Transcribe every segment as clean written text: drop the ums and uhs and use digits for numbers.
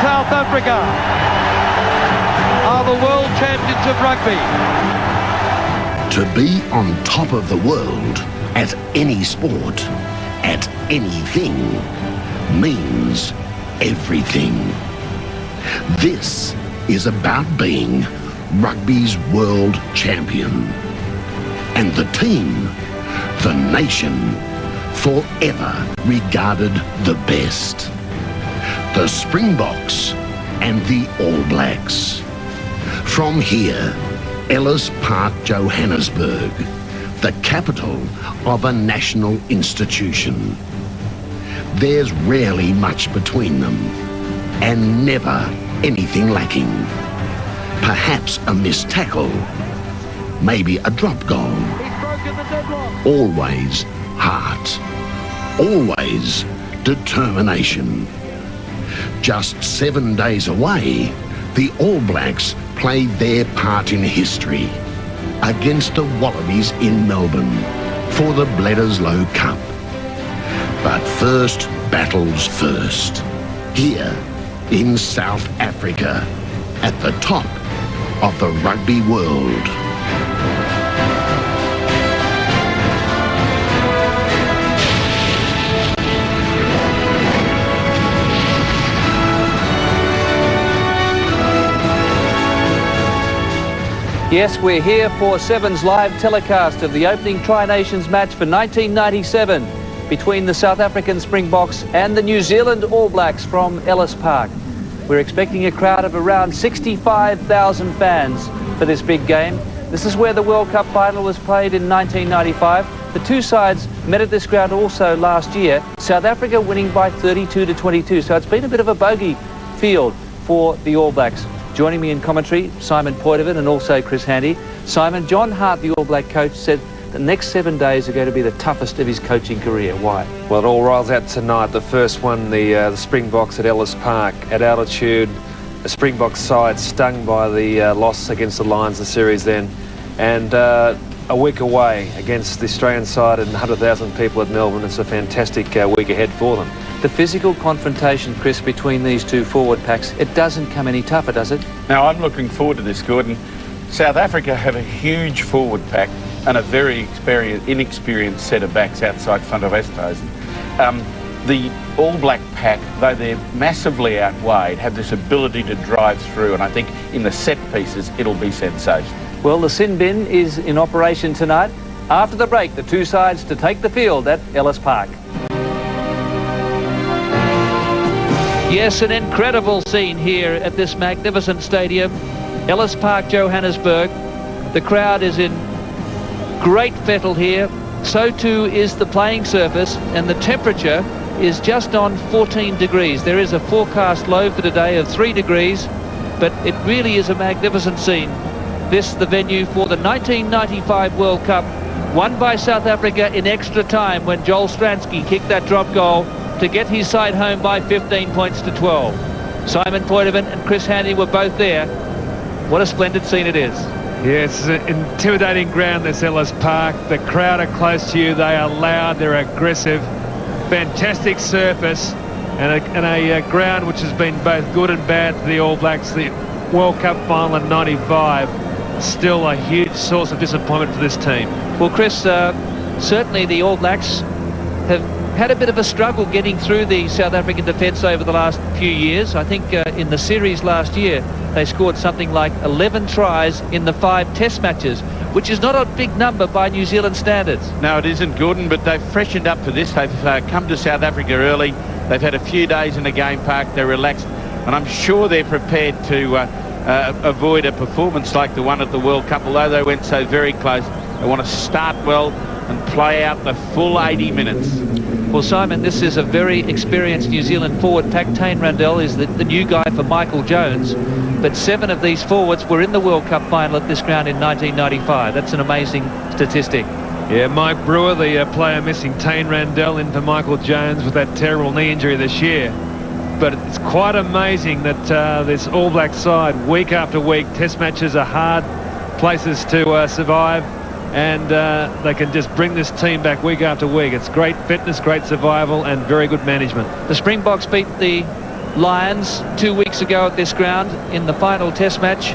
South Africa are the world champions of rugby. To be on top of the world at any sport, at anything, means everything. This is about being rugby's world champion. And the team, the nation, forever regarded the best. The Springboks and the All Blacks. From here, Ellis Park, Johannesburg, the capital of a national institution. There's rarely much between them, and never anything lacking. Perhaps a missed tackle, maybe a drop goal. Always heart, always determination. Just 7 days away, the All Blacks played their part in history against the Wallabies in Melbourne for the Bledisloe Cup. But first battles first, here in South Africa, at the top of the rugby world. Yes, we're here for Seven's live telecast of the opening Tri-Nations match for 1997 between the South African Springboks and the New Zealand All Blacks from Ellis Park. We're expecting a crowd of around 65,000 fans for this big game. This is where the World Cup final was played in 1995. The two sides met at this ground also last year, South Africa winning by 32-22, so it's been a bit of a bogey field for the All Blacks. Joining me in commentary, Simon Poitevin and also Chris Handy. Simon, John Hart, the All Black coach, said the next 7 days are going to be the toughest of his coaching career. Why? Well, it all rolls out tonight. The first one, the Springboks at Ellis Park. At altitude, the Springboks side stung by the loss against the Lions, the series then. And a week away against the Australian side and 100,000 people at Melbourne. It's a fantastic week ahead for them. The physical confrontation, Chris, between these two forward packs, it doesn't come any tougher, does it? Now, I'm looking forward to this, Gordon. South Africa have a huge forward pack and a very inexperienced set of backs outside front of Westhuizen. The All Black pack, though they're massively outweighed, have this ability to drive through, and I think in the set pieces, it'll be sensational. Well, the sin bin is in operation tonight. After the break, the two sides to take the field at Ellis Park. Yes, an incredible scene here at this magnificent stadium, Ellis Park, Johannesburg. The crowd is in great fettle here. So too is the playing surface, and the temperature is just on 14 degrees. There is a forecast low for today of 3 degrees, but it really is a magnificent scene. This, the venue for the 1995 World Cup, won by South Africa in extra time when Joel Stransky kicked that drop goal to get his side home by 15 points to 12. Simon Poitevin and Chris Handy were both there. What a splendid scene it is. Yeah, it's an intimidating ground, this Ellis Park. The crowd are close to you. They are loud. They're aggressive. Fantastic surface and a ground which has been both good and bad for the All Blacks. The World Cup final in '95, still a huge source of disappointment for this team. Well, Chris, certainly the All Blacks have had a bit of a struggle getting through the South African defence over the last few years. I think in the series last year, they scored something like 11 tries in the 5 test matches, which is not a big number by New Zealand standards. No, it isn't, Gordon, but they've freshened up for this. They've come to South Africa early. They've had a few days in the game park. They're relaxed, and I'm sure they're prepared to avoid a performance like the one at the World Cup, although they went so very close. They want to start well and play out the full 80 minutes. Well, Simon, this is a very experienced New Zealand forward pack. Tane Randell is the new guy for Michael Jones, but 7 of these forwards were in the World Cup final at this ground in 1995. That's an amazing statistic. Yeah, Mike Brewer, the player missing Tane Randell in for Michael Jones with that terrible knee injury this year. But it's quite amazing that this All Black side, week after week, test matches are hard places to survive, and they can just bring this team back week after week. It's great fitness, great survival, and very good management. The Springboks beat the Lions 2 weeks ago at this ground in the final test match.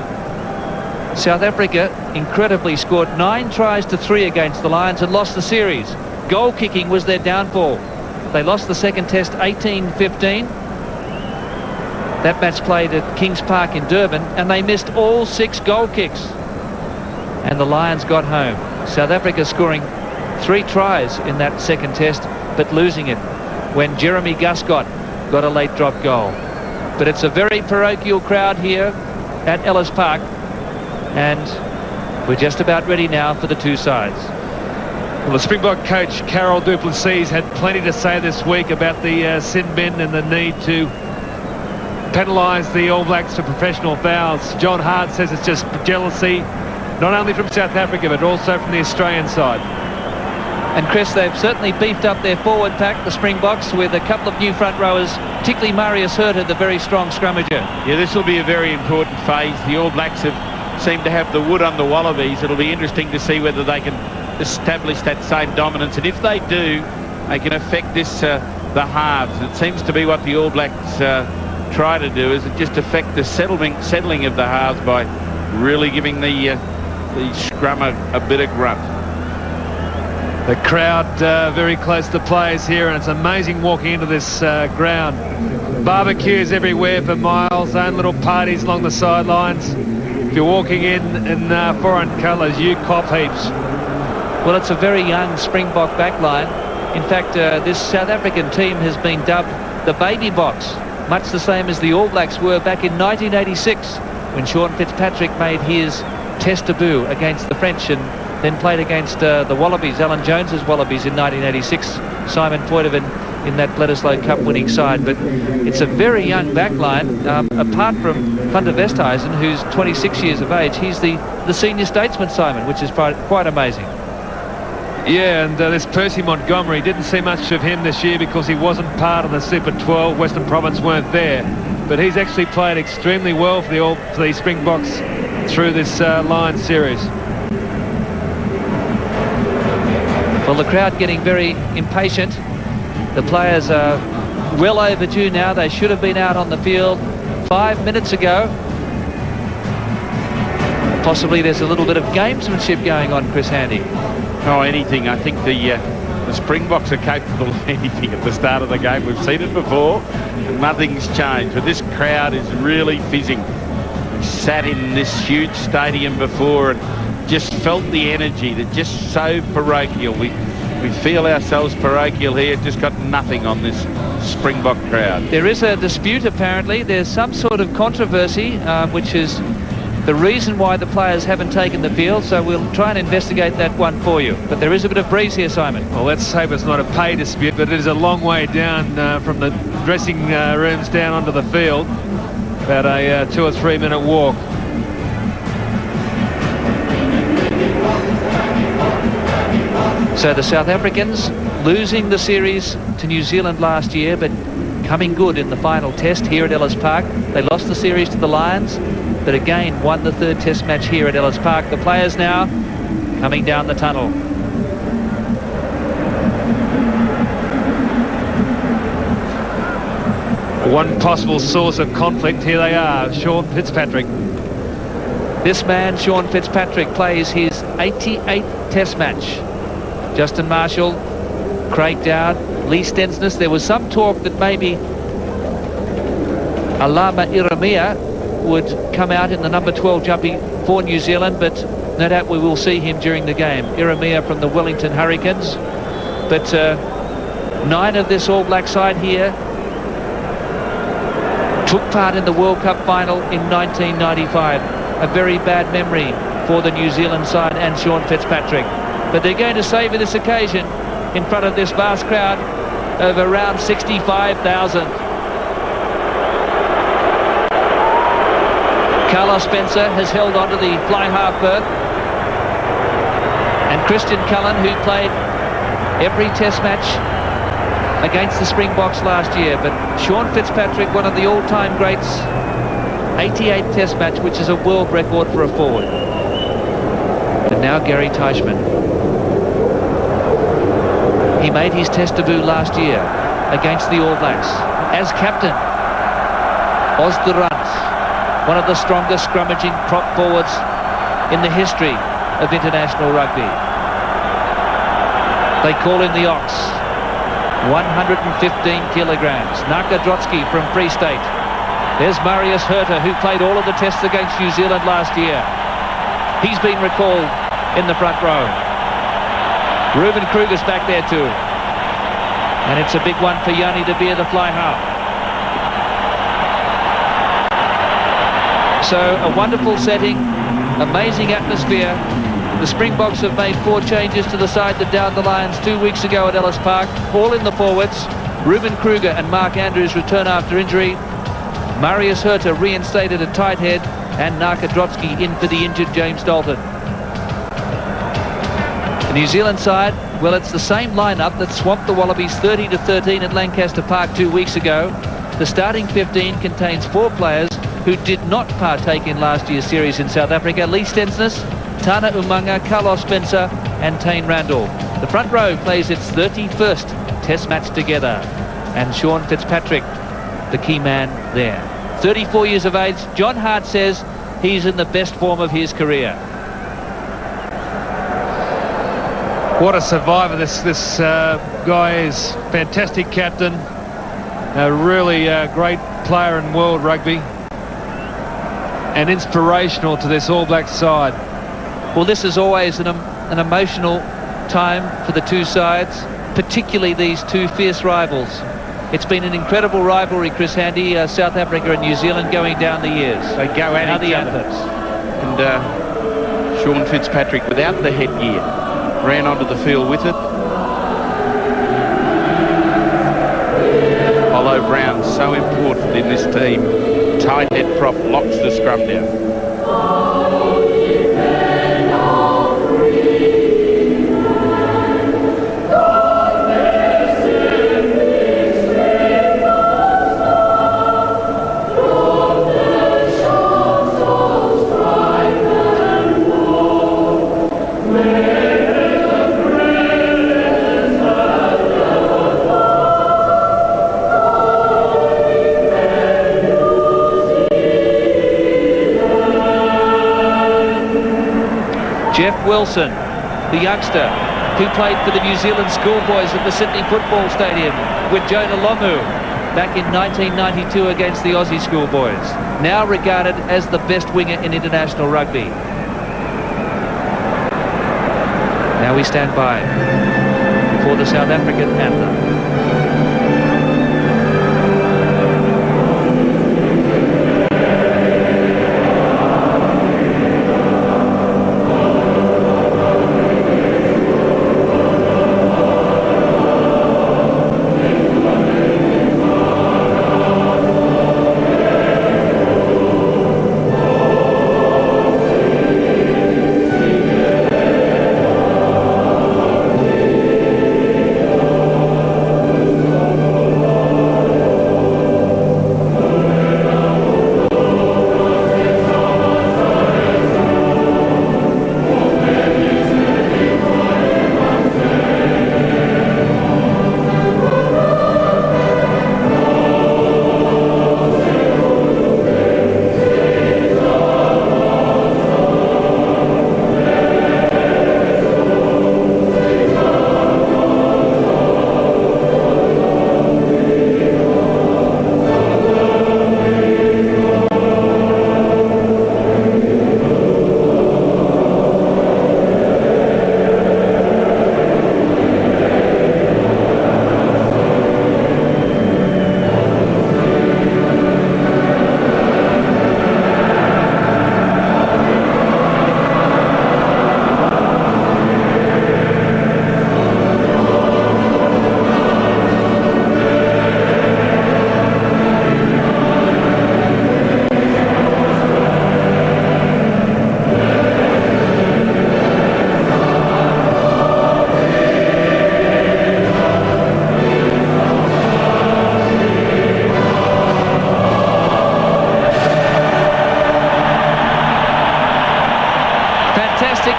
South Africa incredibly scored 9 tries to 3 against the Lions and lost the series. Goal kicking was their downfall. They lost the second test 18-15. That match played at Kings Park in Durban, and they missed all 6 goal kicks. And the Lions got home. South Africa scoring 3 tries in that second test, but losing it when Jeremy Guscott got a late drop goal. But it's a very parochial crowd here at Ellis Park, and we're just about ready now for the two sides. Well, the Springbok coach Carol du Plessis had plenty to say this week about the sin bin and the need to penalise the All Blacks for professional fouls. John Hart says it's just jealousy, not only from South Africa but also from the Australian side. And Chris, they've certainly beefed up their forward pack, the Springboks, with a couple of new front rowers, particularly Marius Herter, the very strong scrummager. Yeah, this will be a very important phase. The All Blacks seem to have the wood on the Wallabies. It'll be interesting to see whether they can establish that same dominance, and if they do, they can affect this the halves. It seems to be what the All Blacks try to do, is it just affect the settling of the halves by really giving the scrum a bit of grunt. The crowd very close to players here, and it's amazing walking into this ground. Barbecues everywhere for miles, own little parties along the sidelines. If you're walking in foreign colours, you cop heaps. Well, it's a very young Springbok backline. In fact, this South African team has been dubbed the Baby Box, much the same as the All Blacks were back in 1986 when Sean Fitzpatrick made his test debut against the French and then played against the Wallabies, Alan Jones's Wallabies in 1986, Simon Poitevin in that Bledisloe Cup winning side. But it's a very young backline. Apart from Van der Westhuizen, who's 26 years of age, he's the senior statesman, Simon, which is quite amazing. Yeah, and this Percy Montgomery, didn't see much of him this year because he wasn't part of the Super 12. Western Province weren't there. But he's actually played extremely well for the Springboks through this Lions series. Well, the crowd getting very impatient. The players are well overdue now. They should have been out on the field 5 minutes ago. Possibly there's a little bit of gamesmanship going on, Chris Handy. Oh, anything. I think the Springboks are capable of anything at the start of the game. We've seen it before, and nothing's changed. But this crowd is really fizzing. We sat in this huge stadium before and just felt the energy. They're just so parochial. We feel ourselves parochial here. Just got nothing on this Springbok crowd. There is a dispute, apparently. There's some sort of controversy, which is the reason why the players haven't taken the field, so we'll try and investigate that one for you. But there is a bit of breeze here, Simon. Well, let's hope it's not a pay dispute, but it is a long way down from the dressing rooms down onto the field. About a 2 or 3 minute walk. So the South Africans losing the series to New Zealand last year, but coming good in the final test here at Ellis Park. They lost the series to the Lions, but again won the third test match here at Ellis Park. The players now coming down the tunnel. One possible source of conflict, here they are, Sean Fitzpatrick. This man, Sean Fitzpatrick, plays his 88th test match. Justin Marshall, Craig Dowd, Lee Stensness. There was some talk that maybe Alama Iramia would come out in the number 12 jumpy for New Zealand, but no doubt we will see him during the game. Iramia from the Wellington Hurricanes. But 9 of this All Black side here took part in the World Cup final in 1995. A very bad memory for the New Zealand side and Sean Fitzpatrick. But they're going to savour this occasion in front of this vast crowd of around 65,000. Carlos Spencer has held on to the fly half berth. And Christian Cullen, who played every test match against the Springboks last year. But Sean Fitzpatrick, one of the all-time greats, 88th test match, which is a world record for a forward. And now Gary Teichmann. He made his test debut last year against the All Blacks as captain. Osderant, one of the strongest scrummaging prop forwards in the history of international rugby. They call him the Ox. 115 kilograms. Nakadrotsky from Free State. There's Marius Herter, who played all of the tests against New Zealand last year. He's been recalled in the front row. Ruben Kruger's back there too. And it's a big one for Yanni de Beer, the fly half. So a wonderful setting, amazing atmosphere. The Springboks have made 4 changes to the side that downed the Lions 2 weeks ago at Ellis Park, all in the forwards. Ruben Kruger and Mark Andrews return after injury. Marius Herter reinstated at tight head, and Nakadrotsky in for the injured James Dalton. The New Zealand side, well, it's the same lineup that swamped the Wallabies 30-13 at Lancaster Park 2 weeks ago. The starting 15 contains 4 players who did not partake in last year's series in South Africa: Lee Stensness, Tana Umanga, Carlos Spencer and Tane Randall. The front row plays its 31st test match together, and Sean Fitzpatrick, the key man there. 34 years of age. John Hart says he's in the best form of his career. What a survivor this guy is. Fantastic captain, a really great player in world rugby, and inspirational to this All Black side. Well, this is always an emotional time for the two sides, particularly these two fierce rivals. It's been an incredible rivalry, Chris Handy, South Africa and New Zealand going down the years. They go at now each the other. anthems. And Sean Fitzpatrick, without the headgear, ran onto the field with it. Hollow Brown, so important in this team. Tight head prop locks the scrum down. Jeff Wilson, the youngster who played for the New Zealand schoolboys at the Sydney Football Stadium with Jonah Lomu back in 1992 against the Aussie schoolboys, now regarded as the best winger in international rugby. Now we stand by for the South African anthem.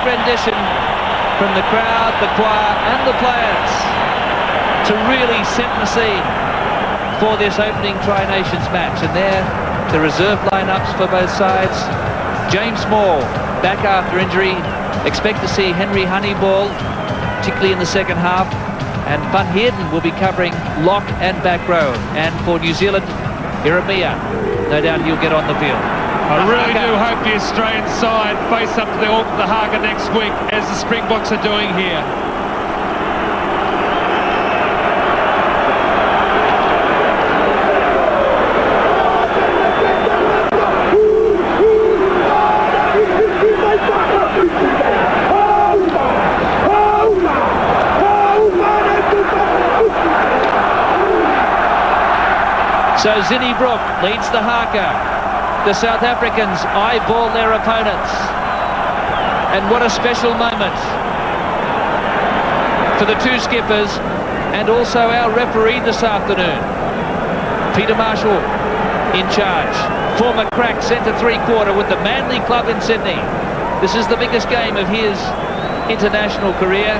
Rendition from the crowd, the choir and the players to really set the scene for this opening Tri-Nations match. And there the reserve lineups for both sides. James Moore back after injury. Expect to see Henry Honeyball, particularly in the second half. And Van Heerden will be covering lock and back row. And for New Zealand, Jeremiah, no doubt he'll get on the field. I really do hope the Australian side face up to the Haga next week, as the Springboks are doing here. So Zinnie Brook leads the haka. The South Africans eyeball their opponents. And what a special moment for the two skippers and also our referee this afternoon. Peter Marshall in charge. Former crack centre three-quarter with the Manly club in Sydney. This is the biggest game of his international career.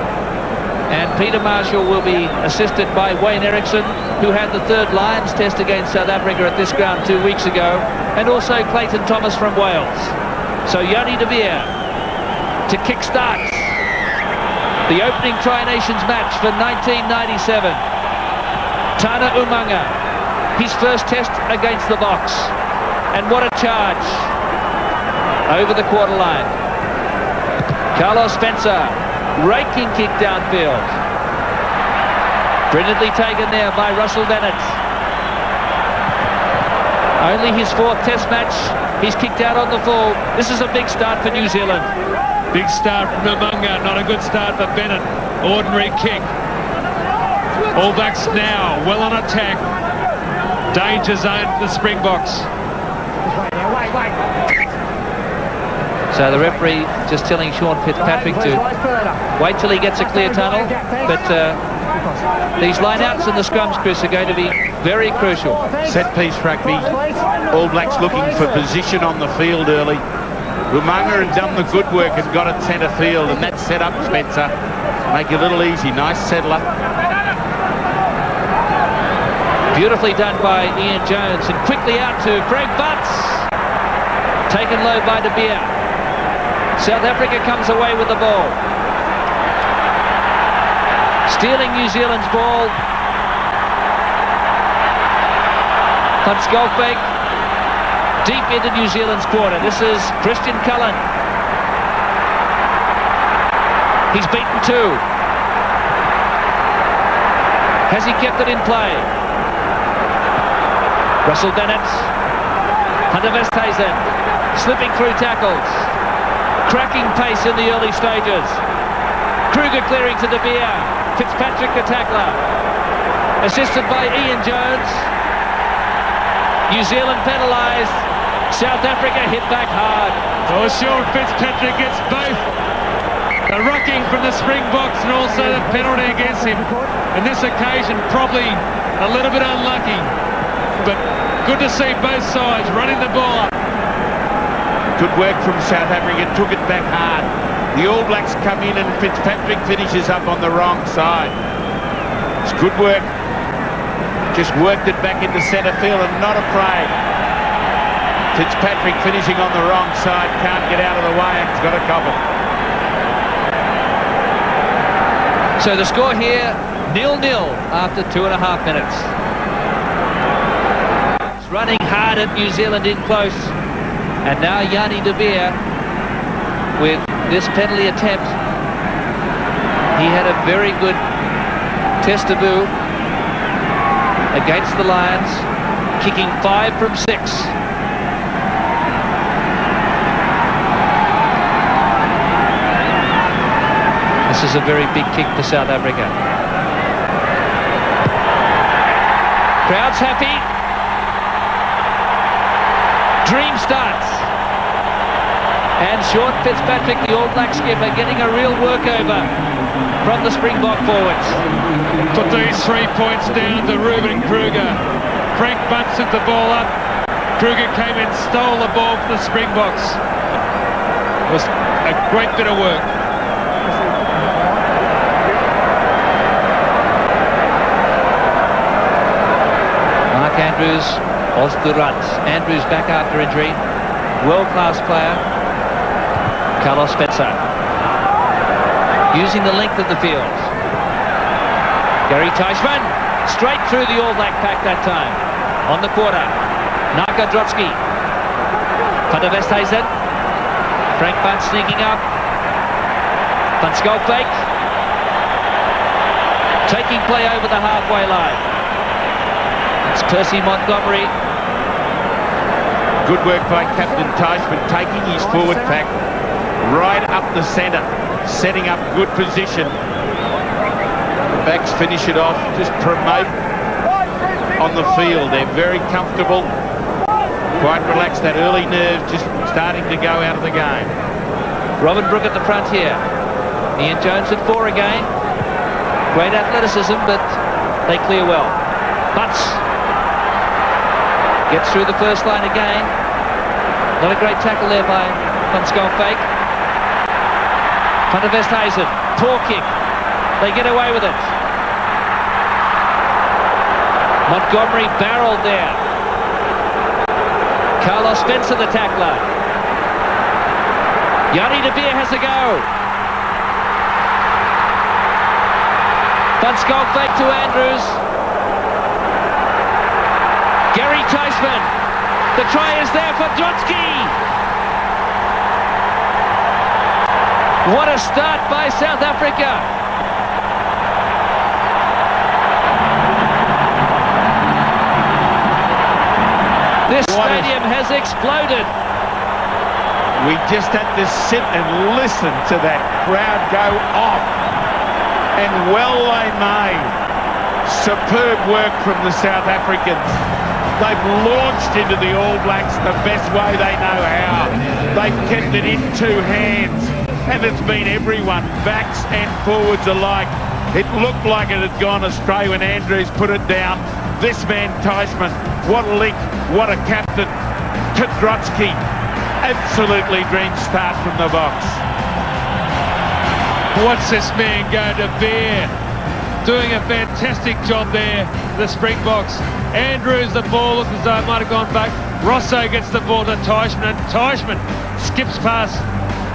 And Peter Marshall will be assisted by Wayne Erickson, who had the third Lions test against South Africa at this ground 2 weeks ago, and also Clayton Thomas from Wales. So Yanni de Beer to kick-start the opening Tri-Nations match for 1997. Tana Umanga, his first test against the Box. And what a charge over the quarter line. Carlos Spencer, raking kick downfield. Brilliantly taken there by Russell Bennett. Only his fourth test match. He's kicked out on the full. This is a big start for New Zealand. Big start from Umanga, not a good start for Bennett. Ordinary kick. All Blacks now well on attack. Danger zone for the Springboks. So the referee just telling Sean Fitzpatrick to wait till he gets a clear tunnel. But these line-outs and the scrums, Chris, are going to be very crucial. Set-piece rugby. All Blacks looking for position on the field early. Umanga had done the good work and got at centre field, and that set up Spencer. Make it a little easy. Nice settler. Beautifully done by Ian Jones, and quickly out to Craig Butts. Taken low by De Beer. South Africa comes away with the ball. Stealing New Zealand's ball. Van Schalkwyk deep into New Zealand's quarter. This is Christian Cullen. He's beaten two. Has he kept it in play? Russell Bennett. Hunter Westhuizen slipping through tackles. Cracking pace in the early stages. Kruger clearing to De Beer. Fitzpatrick the tackler. Assisted by Ian Jones. New Zealand penalised. South Africa hit back hard. Oh, Sean Fitzpatrick gets both the rucking from the Springboks and also the penalty against him. And this occasion probably a little bit unlucky. But good to see both sides running the ball up. Good work from South Africa, took it back hard. The All Blacks come in and Fitzpatrick finishes up on the wrong side. It's good work. Just worked it back into centre field and not afraid. Fitzpatrick finishing on the wrong side, can't get out of the way and he's got a couple. So the score here, 0-0 after 2.5 minutes. It's running hard at New Zealand in close. And now Yanni de Beer with this penalty attempt. He had a very good test debut against the Lions, kicking 5 from 6. This is a very big kick for South Africa. Crowd's happy. Dream starts. And Sean Fitzpatrick, the All Black skipper, getting a real workover from the Springbok forwards. Put these 3 points down to Ruben Kruger. Frank Bunce took the ball up. Kruger came in, stole the ball from the Springboks. It was a great bit of work. Mark Andrews Osburant. Andrews back after injury. World-class player. Carlos Spencer. Using the length of the field. Gary Teichmann. Straight through the All Black pack that time. On the quarter. Naka Drotsky. Van der Westhuizen. Frank Bunt sneaking up. Van Schalkwyk. Taking play over the halfway line. It's Percy Montgomery. Good work by Captain Teichmann, taking his forward pack right up the centre, setting up good position. The backs finish it off, just promote on the field. They're very comfortable, quite relaxed. That early nerve just starting to go out of the game. Robin Brook at the front here. Ian Jones at 4 again. Great athleticism, but they clear well. Butts gets through the first line again. Not a great tackle there by Van Schalkwyk. Van der Westhuizen, poor kick. They get away with it. Montgomery barreled there. Carlos Spencer, the tackler. Yanni de Beer has a go. Van Schalkwyk to Andrews. Gary Teichmann. The try is there for Drotsky. What a start by South Africa. This stadium has exploded. We just had to sit and listen to that crowd go off. And well they may. Superb work from the South Africans. They've launched into the All Blacks the best way they know how. They've kept it in 2 hands. And it's been everyone, backs and forwards alike. It looked like it had gone astray when Andrews put it down. This man, Teichmann, what a link, what a captain. To Drotsky, absolutely dream start from the box. What's this man going to bear? Doing a fantastic job there, the Springboks. Andrews, the ball looks as though it might have gone back. Rosso gets the ball to Teichmann, and Teichmann skips past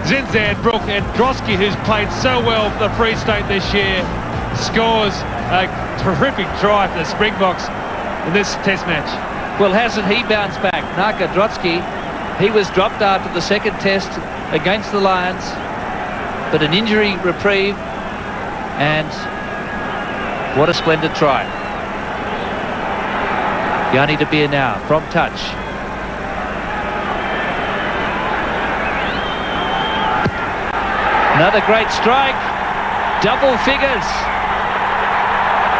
Zinzan, Brook, and Drotsky, who's played so well for the Free State this year, scores a terrific try for the Springboks in this test match. Well, hasn't he bounced back? Naka Drotsky, he was dropped after the second test against the Lions, but an injury reprieve, and what a splendid try. Yanni de Beer now from touch. Another great strike. Double figures.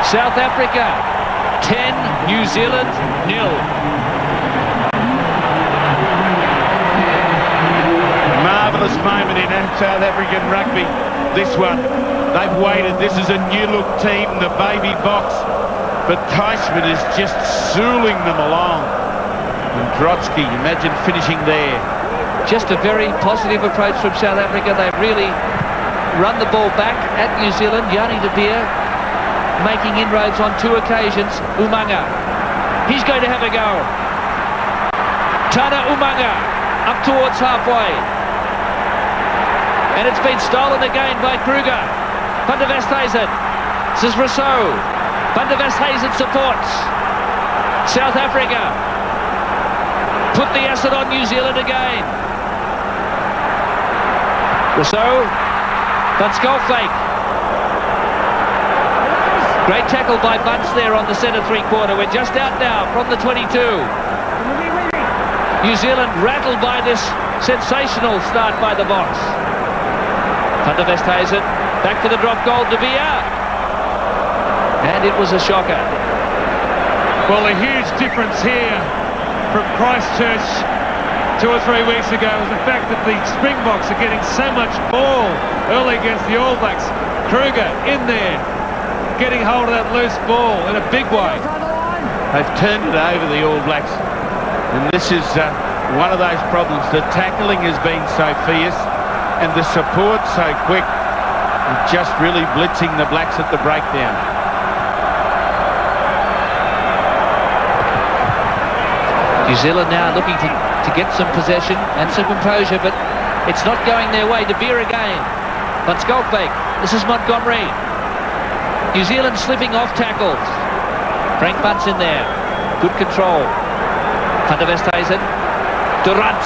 South Africa 10, New Zealand 0. Marvellous moment in South African rugby. This one, they've waited. This is a new look team, the baby box. But Teichmann is just zooling them along. And Drotsky, imagine finishing there. Just a very positive approach from South Africa. They've really run the ball back at New Zealand. Yanni de Beer making inroads on 2 occasions. Umanga, he's going to have a go. Tana Umanga up towards halfway. And it's been stolen again by Kruger. Van der Westhuizen. This is Rousseau. Van der Westhuizen supports. South Africa put the acid on New Zealand again. Rousseau. Van Schalkwyk. Great tackle by Bunce there on the centre 3/4. We're just out now from the 22. New Zealand rattled by this sensational start by the Boks. Van der Westhuizen back for the drop goal, De Beer. And it was a shocker. Well, a huge difference here from Christchurch 2 or 3 weeks ago is the fact that the Springboks are getting so much ball early against the All Blacks. Kruger in there, getting hold of that loose ball in a big way. They've turned it over, the All Blacks. And this is one of those problems. The tackling has been so fierce and the support so quick. Just really blitzing the Blacks at the breakdown. New Zealand now looking to get some possession and some composure, but it's not going their way. De Beer again. Van Schalkwyk. This is Montgomery. New Zealand slipping off tackles. Frank Bunt's in there. Good control. Van der Westhuizen. Durant.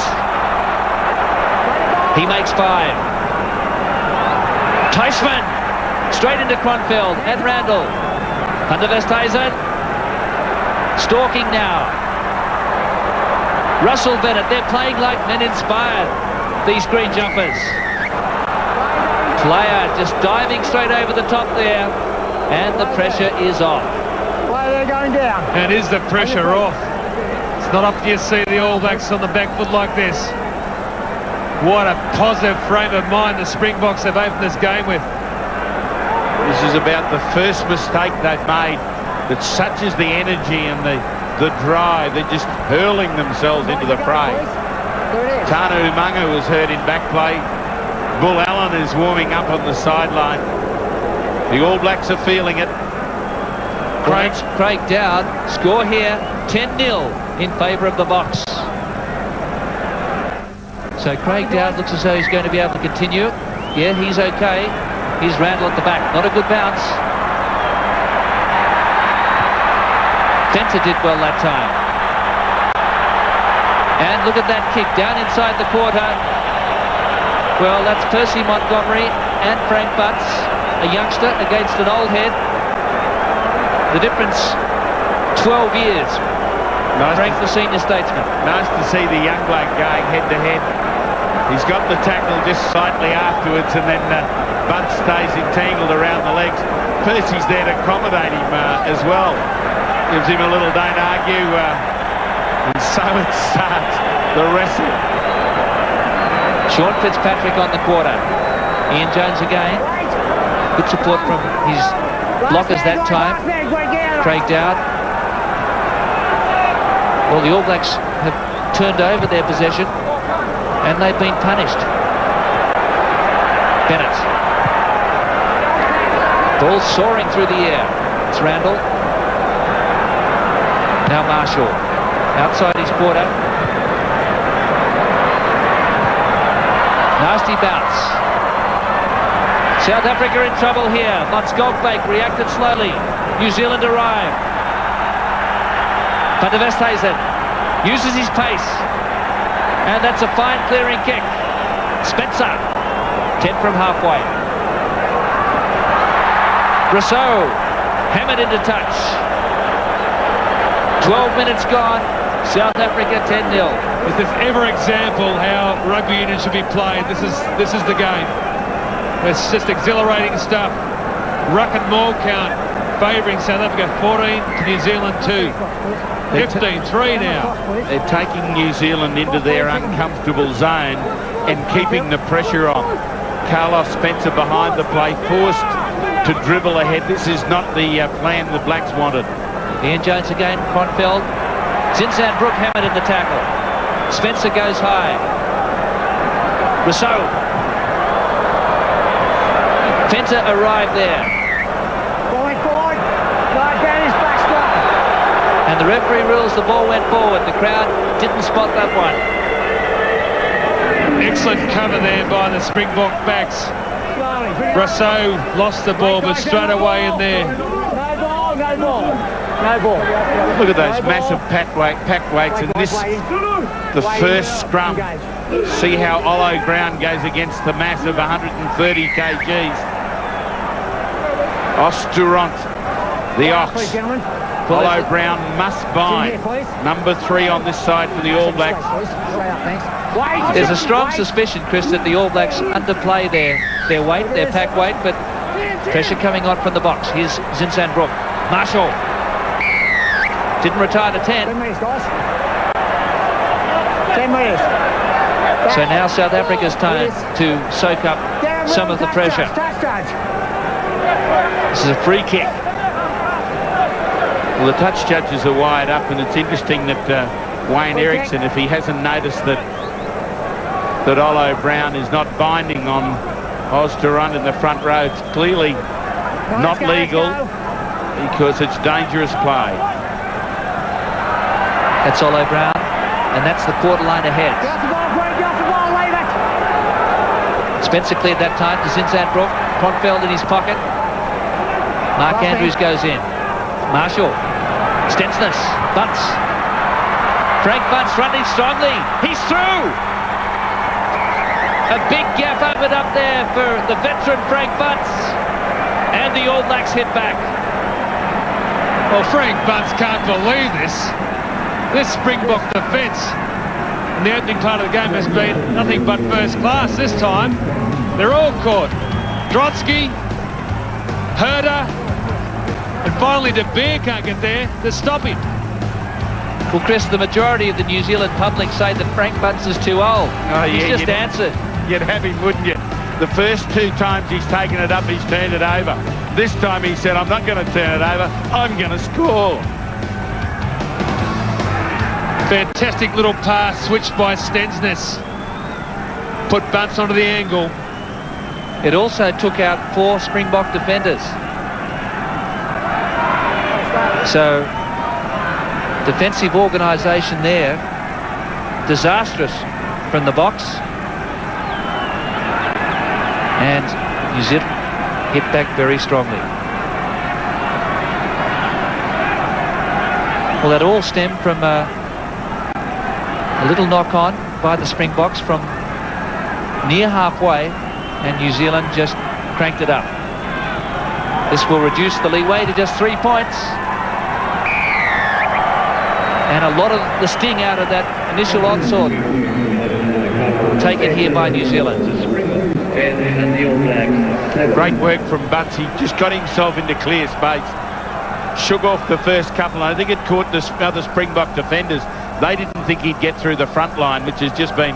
He makes 5. Tuisman. Straight into Kronfeld and Randall. Van der Westhuizen. Stalking now. Russell Bennett. They're playing like men inspired, these green jumpers. Player just diving straight over the top there, and the pressure is off. Why are they going down? And is the pressure off? It's not often you see the All Blacks on the back foot like this. What a positive frame of mind the Springboks have opened this game with. This is about the first mistake they've made. That such is the energy and the drive. They're just hurling themselves into the fray. Tana Umaga was hurt in back play. Bull Allen is warming up on the sideline. The All Blacks are feeling it. Craig Dowd, score here, 10-0 in favour of the Box. So Craig Dowd looks as though he's going to be able to continue. Yeah, he's okay. Here's Randall at the back. Not a good bounce. Fencer did well that time. And look at that kick down inside the quarter. Well, that's Percy Montgomery and Frank Butts, a youngster against an old head. The difference, 12 years. Frank, the senior statesman. Nice to see the young bloke going head-to-head. He's got the tackle just slightly afterwards, and then Butts stays entangled around the legs. Percy's there to accommodate him as well. Gives him a little don't argue, and so it starts the wrestle. Sean Fitzpatrick on the quarter. Ian Jones again. Good support from his blockers that time. Craig Dowd. Well, the All Blacks have turned over their possession and they've been punished. Bennett. Ball soaring through the air. It's Randall. Now Marshall. Outside his quarter. Nasty bounce. South Africa in trouble here. Van Schalkwyk reacted slowly. New Zealand arrived. Van der Westhuizen uses his pace. And that's a fine clearing kick. Spencer. 10 from halfway. Rousseau. Hammered into touch. 12 minutes gone. South Africa 10-0. If there's ever example how rugby union should be played, this is the game. It's just exhilarating stuff. Ruck and maul count favouring South Africa 14 to New Zealand 2. 15-3 now. They're taking New Zealand into their uncomfortable zone and keeping the pressure on. Carlos Spencer behind the play, forced to dribble ahead. This is not the plan the Blacks wanted. Ian Jones again, Kronfeld. Zinzan Brook hammered in the tackle. Spencer goes high. Rousseau. Fencer arrived there. Forward. Right down his back strap. And the referee rules the ball went forward. The crowd didn't spot that one. Excellent cover there by the Springbok backs. Rousseau lost the ball, but straight away in there. No ball. Look at those massive pack weights, and this, the first scrum. See how Olo Brown goes against the massive 130 kgs. Osturant, the Ox. Olo Brown must bind. Number 3 on this side for the All Blacks. There's a strong suspicion, Chris, that the All Blacks underplay their weight, their pack weight, but pressure coming on from the box. Here's Zinzan Brook. Marshall. Didn't retire to 10. 10 minutes, guys. 10 minutes. So now South Africa's time to soak up some of the pressure. This is a free kick. Well, the touch judges are wired up, and it's interesting that Wayne Erickson, if he hasn't noticed that Olo Brown is not binding on Osturant in the front row, it's clearly not legal because it's dangerous play. That's Olo Brown. and that's the quarter line ahead. Get off the ball, Greg, get off the ball, leave it. Spencer cleared that time to Zinzanbrook. Kronfeld in his pocket. Mark Andrews goes in. Marshall. Stensness. Bunce. Frank Bunce running strongly. He's through. A big gap opened up there for the veteran Frank Bunce. And the All Blacks hit back. Well, Frank Bunce can't believe this. This Springbok defence in the opening part of the game has been nothing but first class this time. They're all caught. Drotsky, Herder, and finally De Beer can't get there to stop him. Well, Chris, the majority of the New Zealand public say that Frank Bunce is too old. He's just answered. You'd have him, wouldn't you? The first 2 times he's taken it up, he's turned it over. This time he said, I'm not going to turn it over, I'm going to score. Fantastic little pass switched by Stensness. Put Bunce onto the angle. It also took out 4 Springbok defenders. So, defensive organisation there. Disastrous from the box. And New Zealand hit back very strongly. Well, that all stemmed from a little knock-on by the Springboks from near halfway, and New Zealand just cranked it up. This will reduce the leeway to just 3 points. And a lot of the sting out of that initial onslaught taken here by New Zealand. Great work from Bunce. He just got himself into clear space. Shook off the first couple. I think it caught the other Springbok defenders. They didn't think he'd get through the front line, which has just been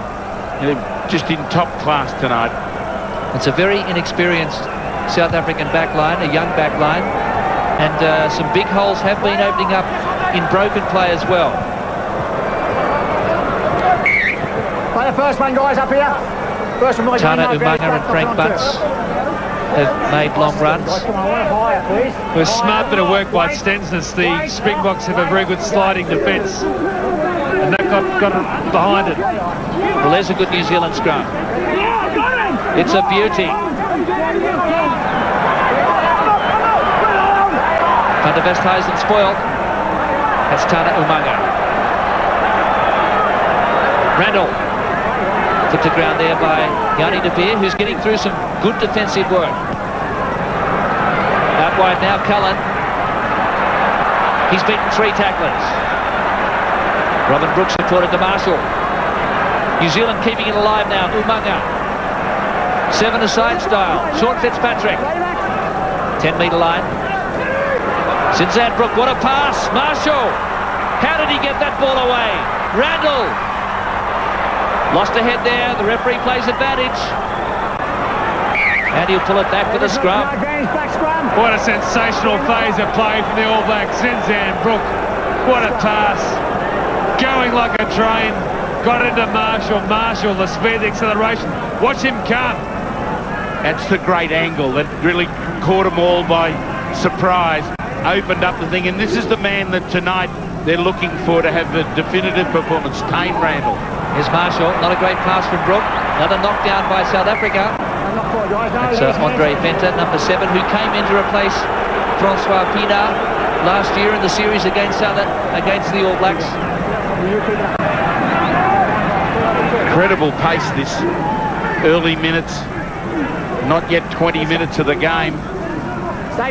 just in top class tonight. It's a very inexperienced South African back line, a young back line, and some big holes have been opening up in broken play as well. Play the first one, guys, up here. First one, Tana Umaga and Frank Bunce have made long runs. It was smart bit of work by Stensness. The Springboks have a very good sliding defence, and that got behind it. Well, there's a good New Zealand scrum. It's a beauty. Van der Westhuizen spoiled. That's Tana Umaga. Randall put to ground there by Yanni De Beer, who's getting through some good defensive work. Out wide now, Cullen. He's beaten 3 tacklers. Robin Brooks reported to Marshall. New Zealand keeping it alive now. Umaga. 7-a-side style. Sean Fitzpatrick. 10-metre line. Zinzanbrook, what a pass. Marshall. How did he get that ball away? Randall. Lost a head there. The referee plays advantage. And he'll pull it back for the scrum. What a sensational phase of play from the All Blacks. Zinzanbrook. What a pass. Going like a train. Got into Marshall. Marshall, the speed, the acceleration. Watch him come. That's the great angle that really caught them all by surprise. Opened up the thing, and this is the man that tonight they're looking for to have a definitive performance. Tane Randall. Here's Marshall. Not a great pass from Brook. Another knockdown by South Africa. It's Andre Venter, number 7, who came in to replace Francois Pienaar last year in the series against the All Blacks. Incredible pace this early minutes. Not yet 20 minutes of the game.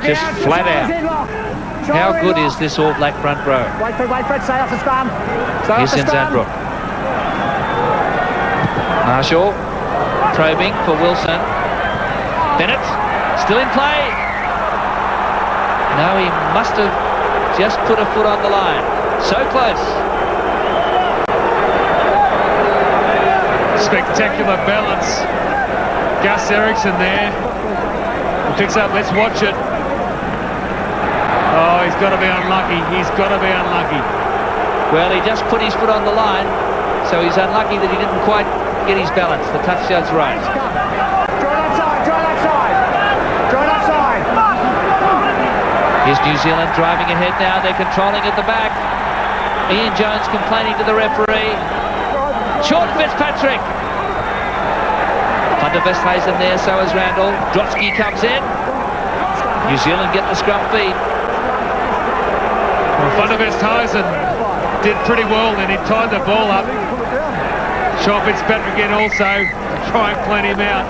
Just flat out. How good is this All Black front row? Wait for it, stay off the scrum. Here's Zinzanbrook. Marshall probing for Wilson. Bennett still in play. No, he must have just put a foot on the line. So close. Spectacular balance. Gus Eriksson there. He picks up, let's watch it. Oh, he's got to be unlucky. He's got to be unlucky. Well, he just put his foot on the line, so he's unlucky that he didn't quite get his balance. The touch judge right. Here's New Zealand driving ahead now. They're controlling at the back. Ian Jones complaining to the referee. Sean Fitzpatrick. Van der Westhuizen there, so is Randall. Drotsky comes in. New Zealand get the scrum feed. Well, Van der Westhuizen did pretty well then. He tied the ball up. Sean Fitzpatrick again also try and clean him out.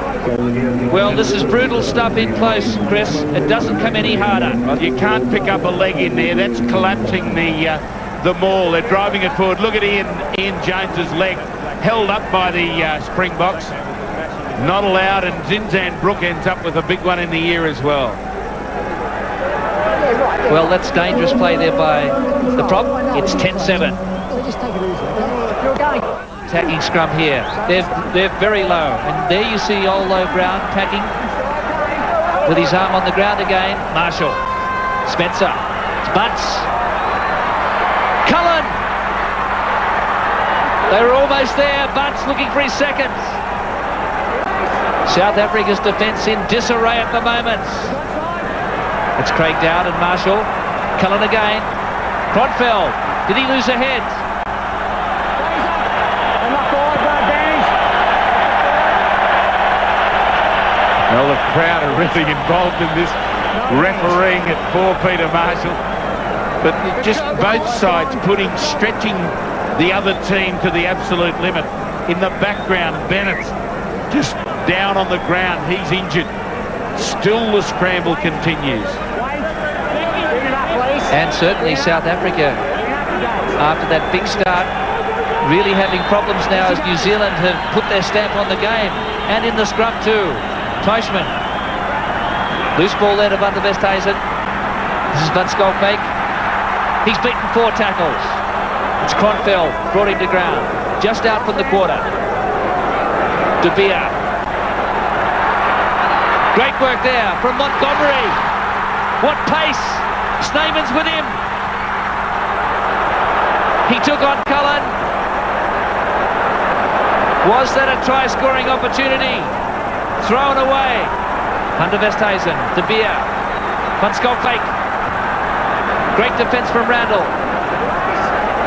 Well, this is brutal stuff in close, Chris. It doesn't come any harder. Well, you can't pick up a leg in there. That's collapsing the maul. They're driving it forward. Look at Ian Jones's leg held up by the Springboks. Not allowed, and Zinzan Brook ends up with a big one in the ear as well. Well, that's dangerous play there by the prop. It's 10-7. Attacking scrum here. They're very low. And there you see old low ground tacking with his arm on the ground again. Marshall. Spencer. It's Bunce. Cullen. They were almost there. Bunce looking for his seconds. South Africa's defence in disarray at the moment. It's Craig Dowd and Marshall. Cullen again. Cronfeld. Did he lose a head? Well, the crowd are really involved in this refereeing at poor Peter Marshall. But just both sides stretching the other team to the absolute limit. In the background, Bennett just down on the ground. He's injured. Still the scramble continues. And certainly South Africa, after that big start, really having problems now as New Zealand have put their stamp on the game. And in the scrum too. Teichmann. Loose ball there to Van der Westhuizen. This is Van Schalkwyk. He's beaten 4 tackles. It's Cronfeld, brought him to ground. Just out from the quarter. De Beer. Great work there from Montgomery. What pace. Snyman's with him. He took on Cullen. Was that a try-scoring opportunity? Thrown away. Van der Westhuizen, De Beer, Van Schalkwyk. Great defence from Randall.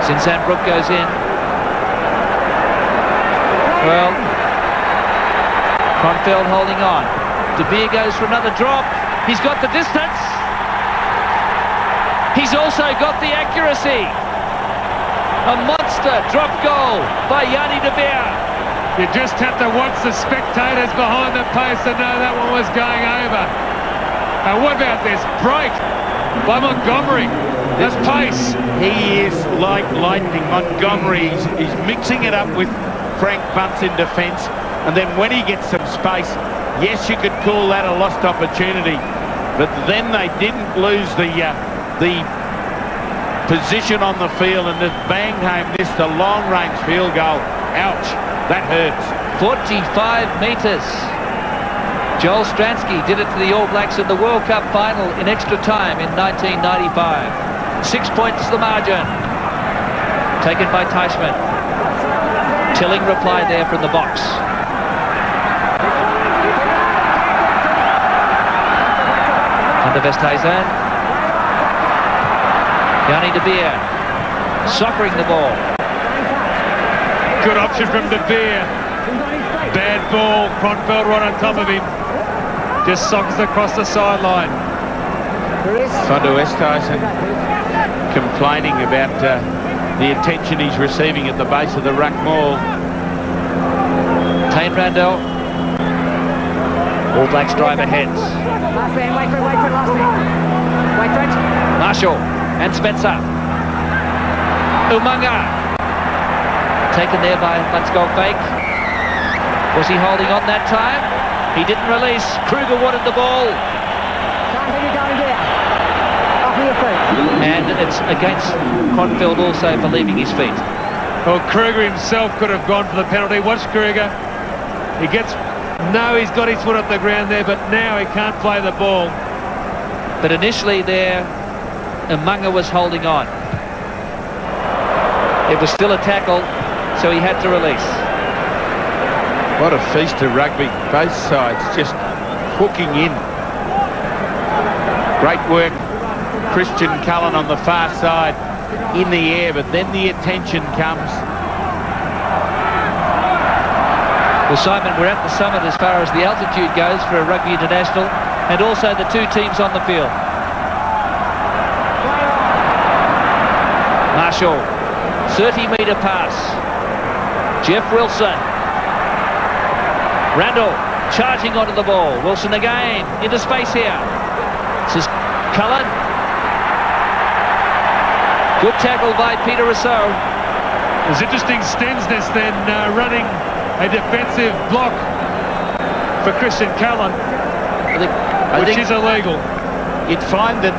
Zinzan Brook goes in. Well, Cronfeld holding on. De Beer goes for another drop. He's got the distance. He's also got the accuracy. A monster drop goal by Yanni De Beer. You just have to watch the spectators behind the post to know that one was going over. And what about this break by Montgomery? This pace. He is like lightning. Montgomery is mixing it up with Frank Bunce in defence. And then when he gets some space, yes, you could call that a lost opportunity. But then they didn't lose the position on the field, and just banged home this, the long-range field goal. Ouch. That hurts. 45 metres. Joel Stransky did it to the All Blacks in the World Cup final in extra time in 1995. 6 points the margin. Taken by Teichmann. Tilling replied there from the box. Van der Westhuizen. Yanni De Beer. Soccering the ball. Good option from De Beer. Bad ball. Cronfeld right on top of him. Just sockers across the sideline. Van der Westhuizen complaining about the attention he's receiving at the base of the ruck maul. Tane Randell. All Blacks drive ahead. Marshall and Spencer. Umanga. Taken there by Van Schalkwyk. Was he holding on that time? He didn't release. Kruger wanted the ball. And it's against Cronfeld also for leaving his feet. Well, Kruger himself could have gone for the penalty. Watch Kruger. He gets... No, he's got his foot up the ground there, but now he can't play the ball. But initially there, Umanga was holding on. It was still a tackle, so he had to release. What a feast of rugby. Both sides just hooking in. Great work. Christian Cullen on the far side in the air, but then the attention comes. Well, Simon, we're at the summit as far as the altitude goes for a rugby international, and also the two teams on the field. Marshall, 30-metre pass. Jeff Wilson. Randall charging onto the ball. Wilson again into space here. This is Cullen. Good tackle by Peter Rousseau. It was interesting, Stensness then running a defensive block for Christian Cullen, which is illegal. You'd find that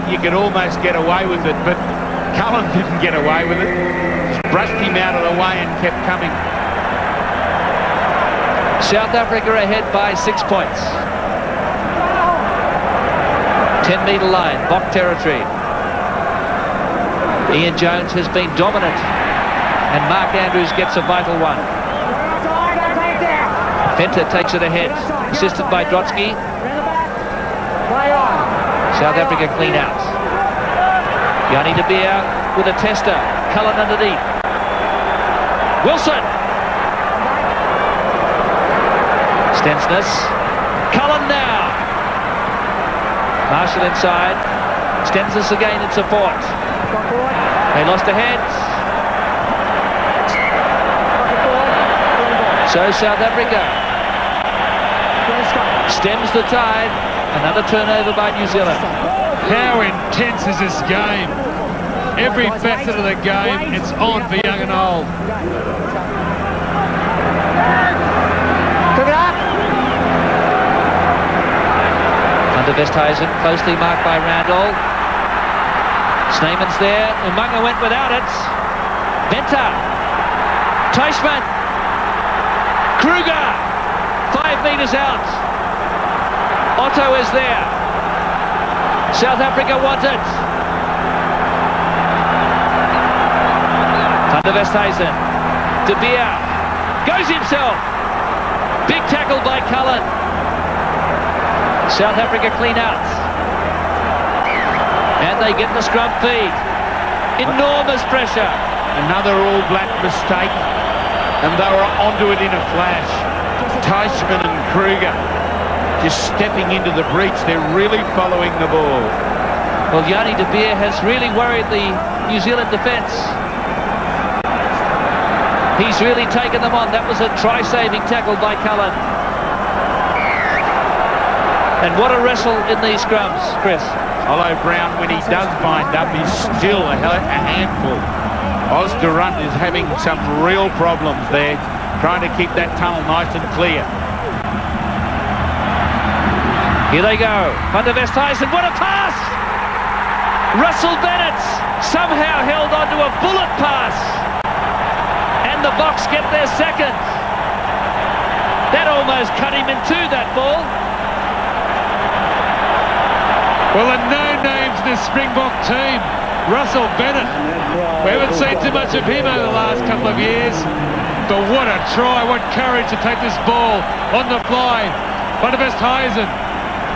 you could almost get away with it, but Cullen didn't get away with it. Brushed him out of the way and kept coming. South Africa ahead by 6 points. 10-metre line, Bok territory. Ian Jones has been dominant, and Mark Andrews gets a vital one. Venter takes it ahead, assisted by Drotsky. South Africa clean out. Yanni de Beer with a tester. Cullen underneath. Wilson. Stensness. Cullen now. Marshall inside. Stensness again in support. They lost a head. So South Africa stems the tide. Another turnover by New Zealand. How intense is this game? Every facet of the game, it's on for young and old. Under Westhuizen, closely marked by Randall. Sneeman's there. Umunga went without it. Venter. Teichmann. Kruger. 5 metres out. Otto is there. South Africa want it. Van der Westhuizen. De Beer. Goes himself. Big tackle by Cullen. South Africa clean out. And they get the scrum feed. Enormous pressure. Another All Black mistake, and they were onto it in a flash. Teichmann and Kruger just stepping into the breach. They're really following the ball. Well, Yanni de Beer has really worried the New Zealand defence. He's really taken them on. That was a try-saving tackle by Cullen. And what a wrestle in these scrums, Chris. Although Brown, when he does bind up, is still a handful. Oz Durant is having some real problems there, trying to keep that tunnel nice and clear. Here they go. Van der Westhuizen, what a pass! Russell Bennett somehow held onto a bullet pass. And the Boks get their second. That almost cut him in two, that ball. Well, the no-names in the Springbok team. Russell Bennett. We haven't seen too much of him over the last couple of years. But what a try, what courage to take this ball on the fly. Van der Westhuizen.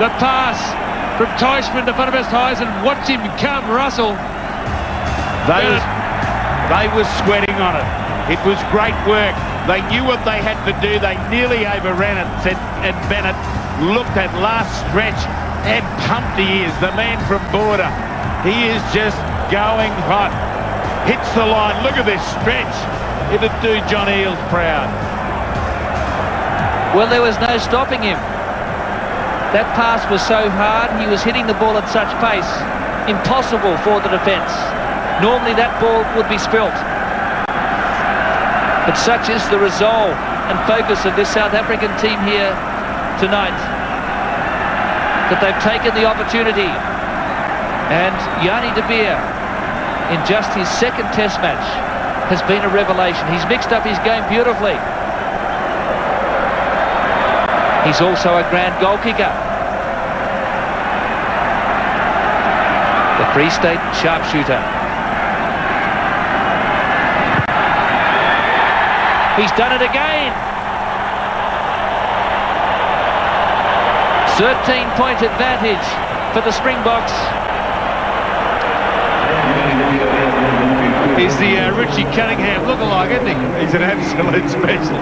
The pass from Teichmann to Van der Westhuizen. Watch him come, Russell. They were sweating on it. It was great work. They knew what they had to do. They nearly overran it, and Bennett looked at last stretch and pumped he is. The man from Border. He is just going hot. Hits the line. Look at this stretch. It'd do John Eales proud. Well, there was no stopping him. That pass was so hard, he was hitting the ball at such pace. Impossible for the defence. Normally that ball would be spilt. But such is the resolve and focus of this South African team here tonight, that they've taken the opportunity. And Yanni de Beer, in just his second test match, has been a revelation. He's mixed up his game beautifully. He's also a grand goal kicker. The Free State sharpshooter. He's done it again. 13-point advantage for the Springboks. He's the Richie Cunningham lookalike, isn't he? He's an absolute special.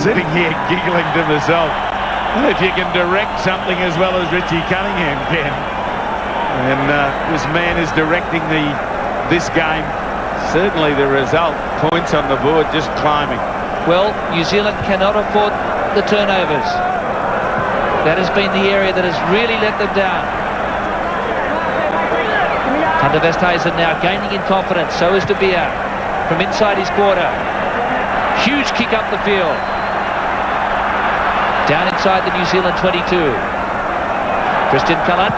Sitting here giggling to myself. If you can direct something as well as Richie Cunningham can. And this man is directing this game. Certainly the result, points on the board, just climbing. Well, New Zealand cannot afford the turnovers. That has been the area that has really let them down. Van der Westhuizen now gaining in confidence. So is De Beer from inside his quarter. Huge kick up the field. Down inside the New Zealand 22. Christian Cullen.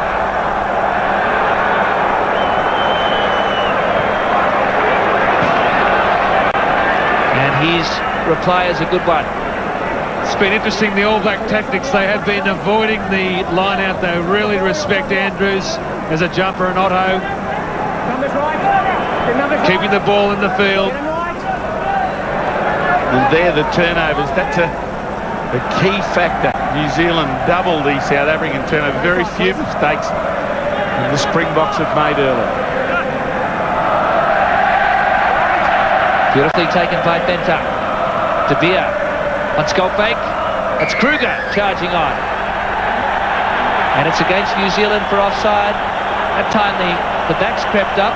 And his reply is a good one. It's been interesting, the All Black tactics. They have been avoiding the line out. They really respect Andrews as a jumper and Otto. Keeping the ball in the field. And there the turnovers. That's a key factor. New Zealand doubled the South African turnover. Very few mistakes the Springboks have made earlier. Beautifully taken by Benta. De Beer on Skolpake. It's Kruger charging on. And it's against New Zealand for offside. That time the backs crept up.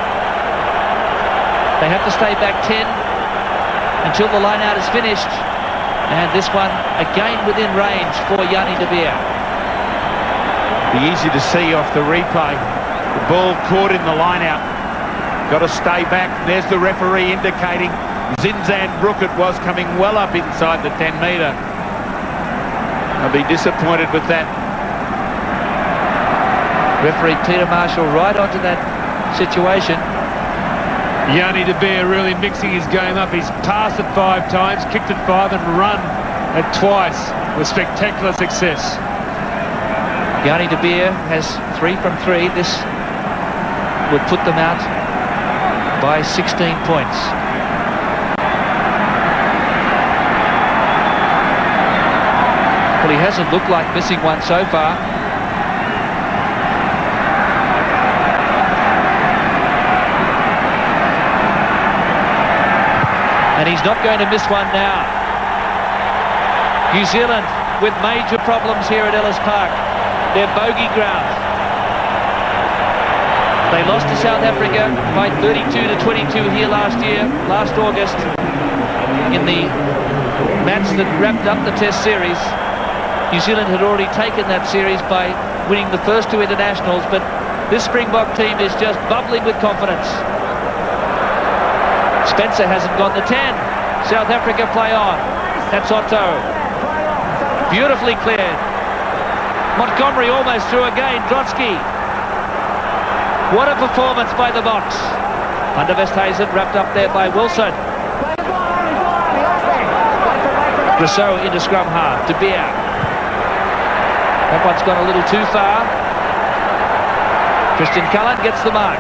They have to stay back 10 until the line out is finished. And this one again within range for Yanni De Beer. Be easy to see off the replay. The ball caught in the line out. Got to stay back. There's the referee indicating Zinzan Brook it was coming well up inside the 10 metre. I'll be disappointed with that. Referee Peter Marshall right onto that situation. Yanni De Beer really mixing his game up. He's passed it 5 times, kicked it 5 and run it twice with spectacular success. Yanni De Beer has 3 from 3. This would put them out by 16 points. Well, he hasn't looked like missing one so far. And he's not going to miss one now. New Zealand with major problems here at Ellis Park. Their bogey ground. They lost to South Africa by 32-22 here last August, in the match that wrapped up the Test series. New Zealand had already taken that series by winning the first 2 internationals, but this Springbok team is just bubbling with confidence. Spencer hasn't gone the 10. South Africa play on. That's Otto. Beautifully cleared. Montgomery almost through again. Drotsky. What a performance by the Boks. Van der Westhuizen wrapped up there by Wilson. Rousseau into scrum half. De Beer. That one's gone a little too far. Christian Cullen gets the mark.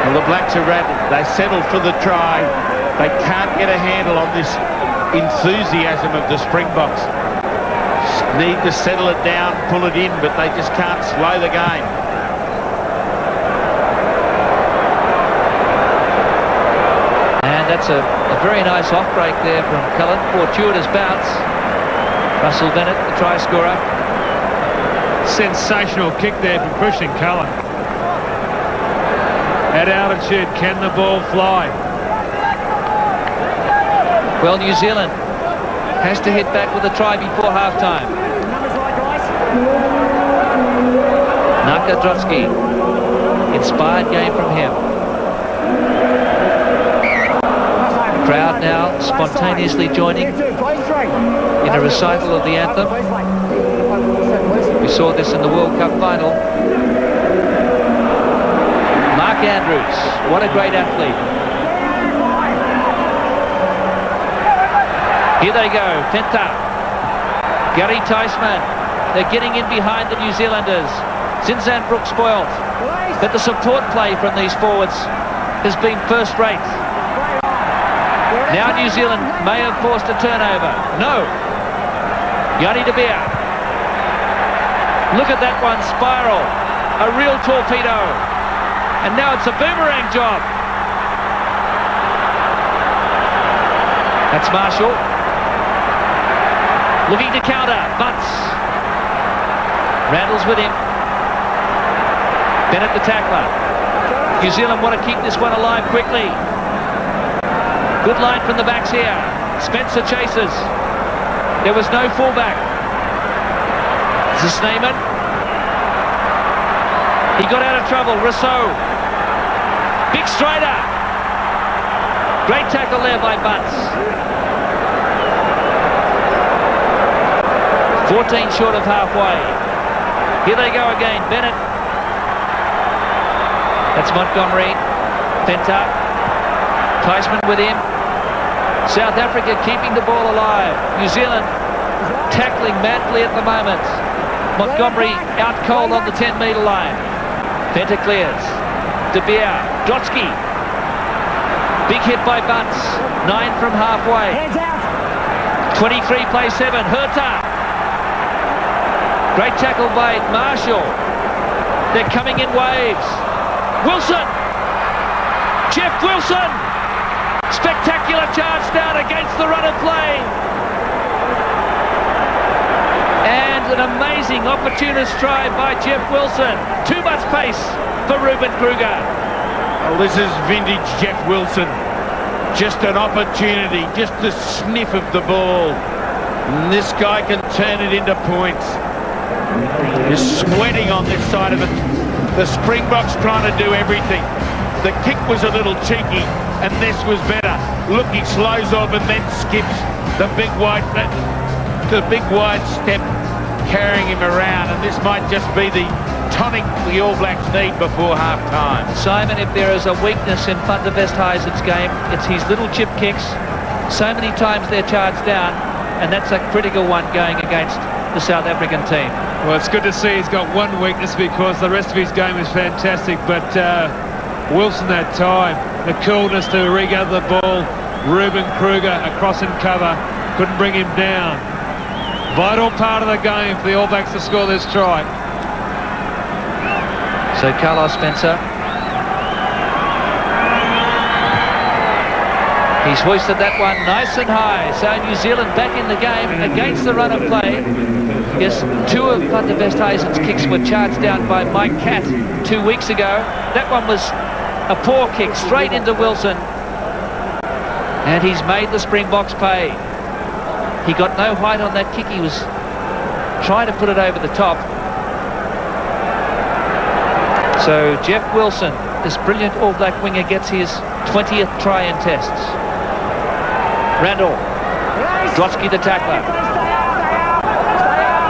Well, the Blacks are rattled. They settled for the try. They can't get a handle on this enthusiasm of the Springboks. Need to settle it down, pull it in, but they just can't slow the game. And that's a very nice off break there from Cullen. Fortuitous bounce. Russell Bennett, the try scorer. Sensational kick there from Christian Cullen. At altitude, can the ball fly? Well, New Zealand has to hit back with a try before half-time. Naka Drotsky. Inspired game from him. The crowd now spontaneously joining in a recital of the anthem. We saw this in the World Cup final. Mark Andrews, what a great athlete. Here they go, Penta. Gary Tysman. They're getting in behind the New Zealanders. Zinzan Brook spoiled. But the support play from these forwards has been first rate. Now New Zealand may have forced a turnover. No. Yanni De Beer. Look at that one spiral. A real torpedo. And now it's a boomerang job. That's Marshall. Looking to counter. Bunce. Randall's with him. Bennett the tackler. New Zealand want to keep this one alive quickly. Good line from the backs here. Spencer chases. There was no fullback. This is Snyman. He got out of trouble. Rousseau. Big strider. Great tackle there by Bunce. 14 short of halfway. Here they go again. Bennett. That's Montgomery. Fenta. Theismann with him. South Africa keeping the ball alive. New Zealand tackling madly at the moment. Montgomery out cold on the 10-metre line. Fenta clears. De Beer. Dotsky. Big hit by Bunce. 9 from halfway. 23 plays 7. Herta. Great tackle by Marshall. They're coming in waves. Wilson. Jeff Wilson. Spectacular charge down against the run of play. And an amazing opportunist try by Jeff Wilson. Too much pace for Ruben Kruger. Well, this is vintage Jeff Wilson. Just an opportunity, just the sniff of the ball. And this guy can turn it into points. You're sweating on this side of it. The Springboks trying to do everything. The kick was a little cheeky, and this was better. Look, he slows off and then skips the big wide step, carrying him around, and this might just be the tonic the All Blacks need before half-time. Simon, if there is a weakness in Van der Westhuysen's game, it's his little chip kicks. So many times they're charged down, and that's a critical one going against the South African team. Well, it's good to see he's got one weakness because the rest of his game is fantastic, but Wilson that time, the coolness to regather the ball, Ruben Kruger across in cover, couldn't bring him down. Vital part of the game for the All Blacks to score this try. So Carlos Spencer. He's hoisted that one nice and high. So New Zealand back in the game against the run of play. Yes, 2 of Van der Westhuysen's kicks were charged down by Mike Catt 2 weeks ago. That one was a poor kick straight into Wilson. And he's made the Springboks pay. He got no height on that kick. He was trying to put it over the top. So Jeff Wilson, this brilliant All Black winger, gets his 20th try in tests. Randall. Drotsky the tackler.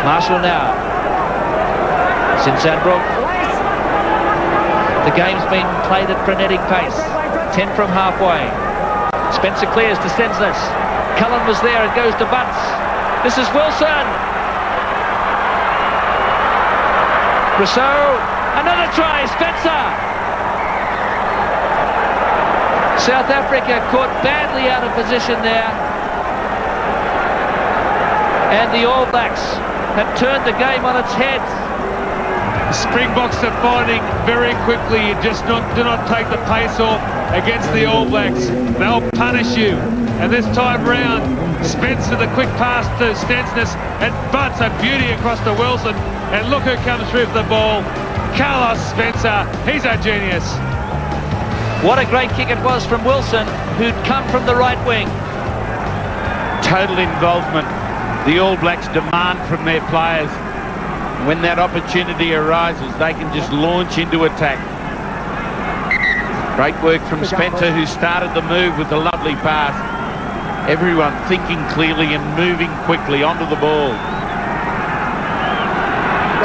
Marshall now. Sandbrook. The game's been played at frenetic pace. 10 from halfway. Spencer clears to Stensness. Cullen was there. It goes to Bunce. This is Wilson. Rousseau. Another try. Spencer. South Africa caught badly out of position there. And the All Blacks have turned the game on its head. The Springboks are finding very quickly you just do not take the pace off against the All Blacks. They'll punish you. And this time round, Spencer, the quick pass to Stensness, and Bunce, a beauty across to Wilson. And look who comes through for the ball. Carlos Spencer, he's a genius. What a great kick it was from Wilson, who'd come from the right wing. Total involvement. The All Blacks demand from their players. When that opportunity arises, they can just launch into attack. Great work from Spencer, who started the move with a lovely pass. Everyone thinking clearly and moving quickly onto the ball.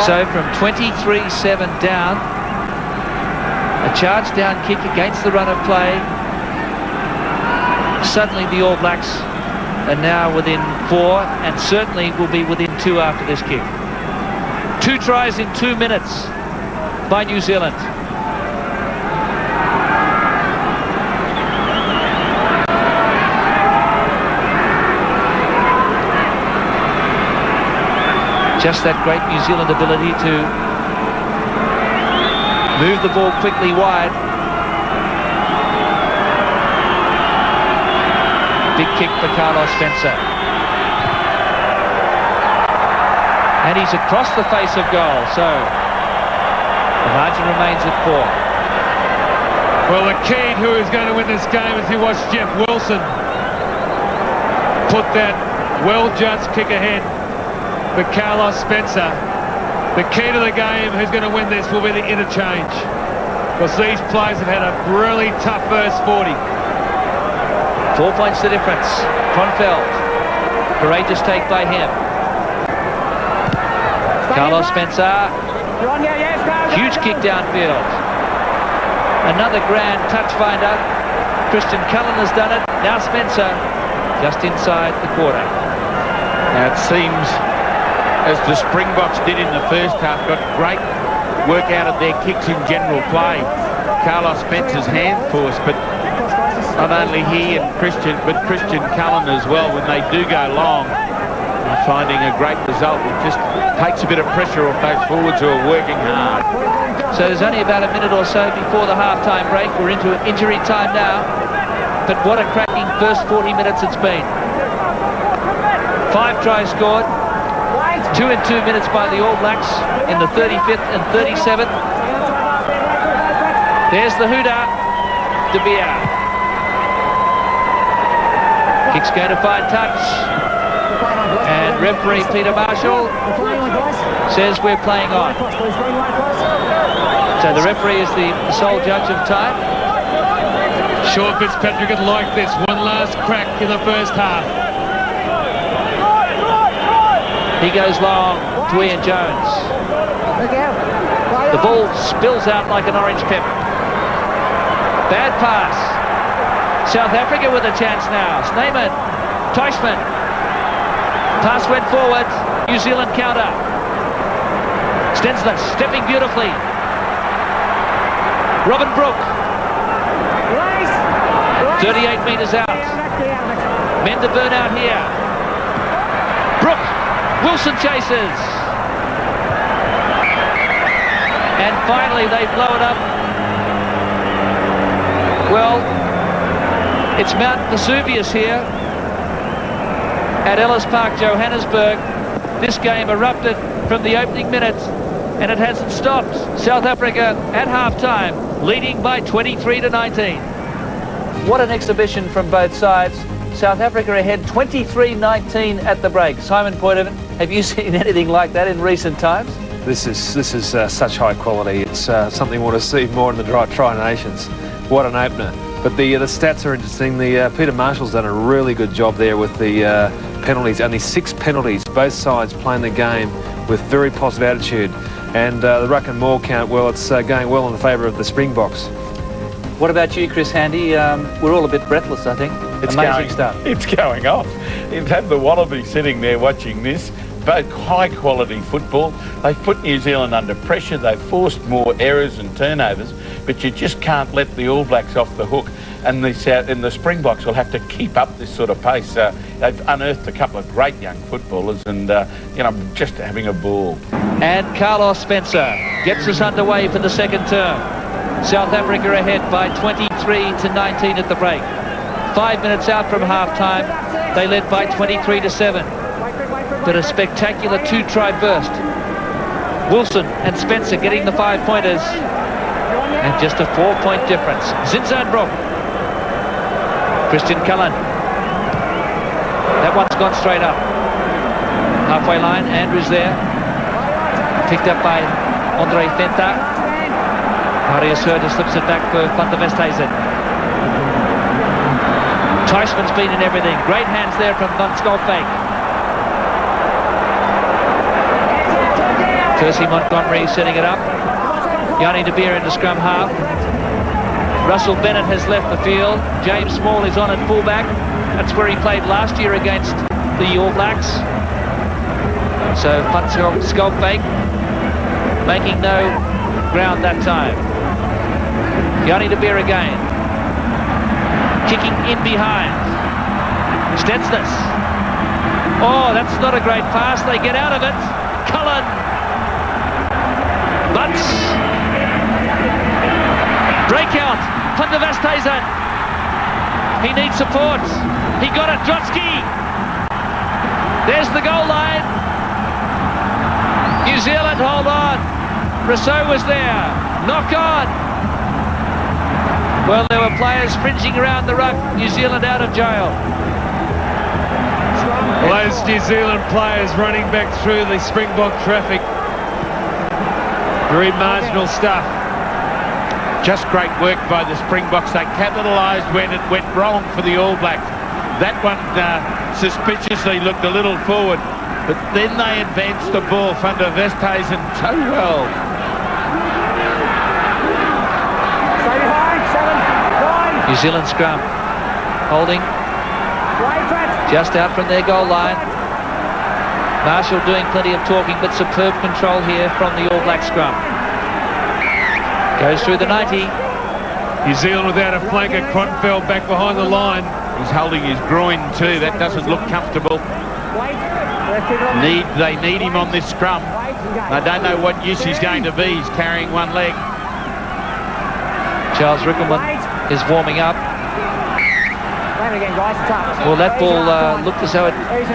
So from 23-7 down, a charge down kick against the run of play. Suddenly the All Blacks are now within 4 and certainly will be within 2 after this kick. 2 tries in 2 minutes by New Zealand. Just that great New Zealand ability to move the ball quickly wide. Big kick for Carlos Spencer. And he's across the face of goal, so the margin remains at 4. Well, the key to who's going to win this game is you watch Jeff Wilson put that well-judged kick ahead for Carlos Spencer. The key to the game, who's going to win this, will be the interchange. Because these players have had a really tough first 40. 4 points the difference. Kronfeld. Courageous take by him. Carlos Spencer. Huge kick downfield. Another grand touch finder. Christian Cullen has done it. Now Spencer just inside the quarter. Now it seems as the Springboks did in the first half, got great work out of their kicks in general play. Carlos Spencer's hand force, but not only he and Christian Cullen as well, when they do go long, they're finding a great result. It just takes a bit of pressure off those forwards who are working hard. So there's only about a minute or so before the half-time break. We're into injury time now. But what a cracking first 40 minutes it's been. 5 tries scored. 2 in 2 minutes by the All Blacks in the 35th and 37th. There's the hooter. De Beer. Kick's going to find touch. And referee Peter Marshall says we're playing on. So the referee is the sole judge of time. Sean Fitzpatrick would like this. One last crack in the first half. He goes long to Ian Jones. The ball spills out like an orange pip. Bad pass. South Africa with a chance now. Snyman, Teichmann. Pass went forward. New Zealand counter. Stensler stepping beautifully. Robin Brooke. 38 metres out. Men to burn out here. Brooke. Wilson chases. And finally they blow it up. Well, it's Mount Vesuvius here at Ellis Park, Johannesburg. This game erupted from the opening minutes and it hasn't stopped. South Africa at half-time leading by 23-19. What an exhibition from both sides. South Africa ahead 23-19 at the break. Simon Poitevin, have you seen anything like that in recent times? This is such high quality. It's something we want to see more in the Tri-Nations. What an opener. But the stats are interesting. Peter Marshall's done a really good job there with the penalties. Only 6 penalties, both sides playing the game with very positive attitude. And the ruck and maul count, well, it's going well in the favour of the Springboks. What about you, Chris Handy? We're all a bit breathless, I think. Amazing stuff. It's going off. You've had the Wallaby sitting there watching this. Both high-quality football. They've put New Zealand under pressure. They've forced more errors and turnovers, but you just can't let the All Blacks off the hook. And the Springboks will have to keep up this sort of pace. They've unearthed a couple of great young footballers and, just having a ball. And Carlos Spencer gets us underway for the second term. South Africa ahead by 23-19 at the break. 5 minutes out from half-time, they led by 23-7. But a spectacular 2-try burst. Wilson and Spencer getting the 5-pointers. And just a 4-point difference. Zinzanbroek. Christian Cullen. That one's gone straight up. Halfway line, Andrews there. Picked up by Andre Venter. Marius Herder slips it back for Van der Westhuizen. Teichmann's been in everything. Great hands there from Van Schalkwyk. Percy Montgomery setting it up. Yanni de Beer into scrum half. Russell Bennett has left the field. James Small is on at fullback. That's where he played last year against the All Blacks. So Van Schalkwyk making no ground that time. Yanni de Beer again. Kicking in behind. Stensness. Oh, that's not a great pass. They get out of it. Cullen. Butts. Breakout. Van der Westhuizen. He needs support. He got it, Trotsky. There's the goal line. New Zealand, hold on. Rousseau was there. Knock on. Well, there were players fringing around the ruck. New Zealand out of jail. Well, those New Zealand players running back through the Springbok traffic. Very marginal stuff. Just great work by the Springboks. They capitalised when it went wrong for the All Blacks. That one suspiciously looked a little forward, but then they advanced the ball. Van der Westhuizen so well. New Zealand scrum. Holding. Just out from their goal line. Marshall doing plenty of talking, but superb control here from the All Black scrum. Goes through the 90. New Zealand without a flanker. Cronfeld back behind the line. He's holding his groin too. That doesn't look comfortable. They need him on this scrum. I don't know what use he's going to be. He's carrying one leg. Charles Rickleman is warming up. Well, that ball looked as though it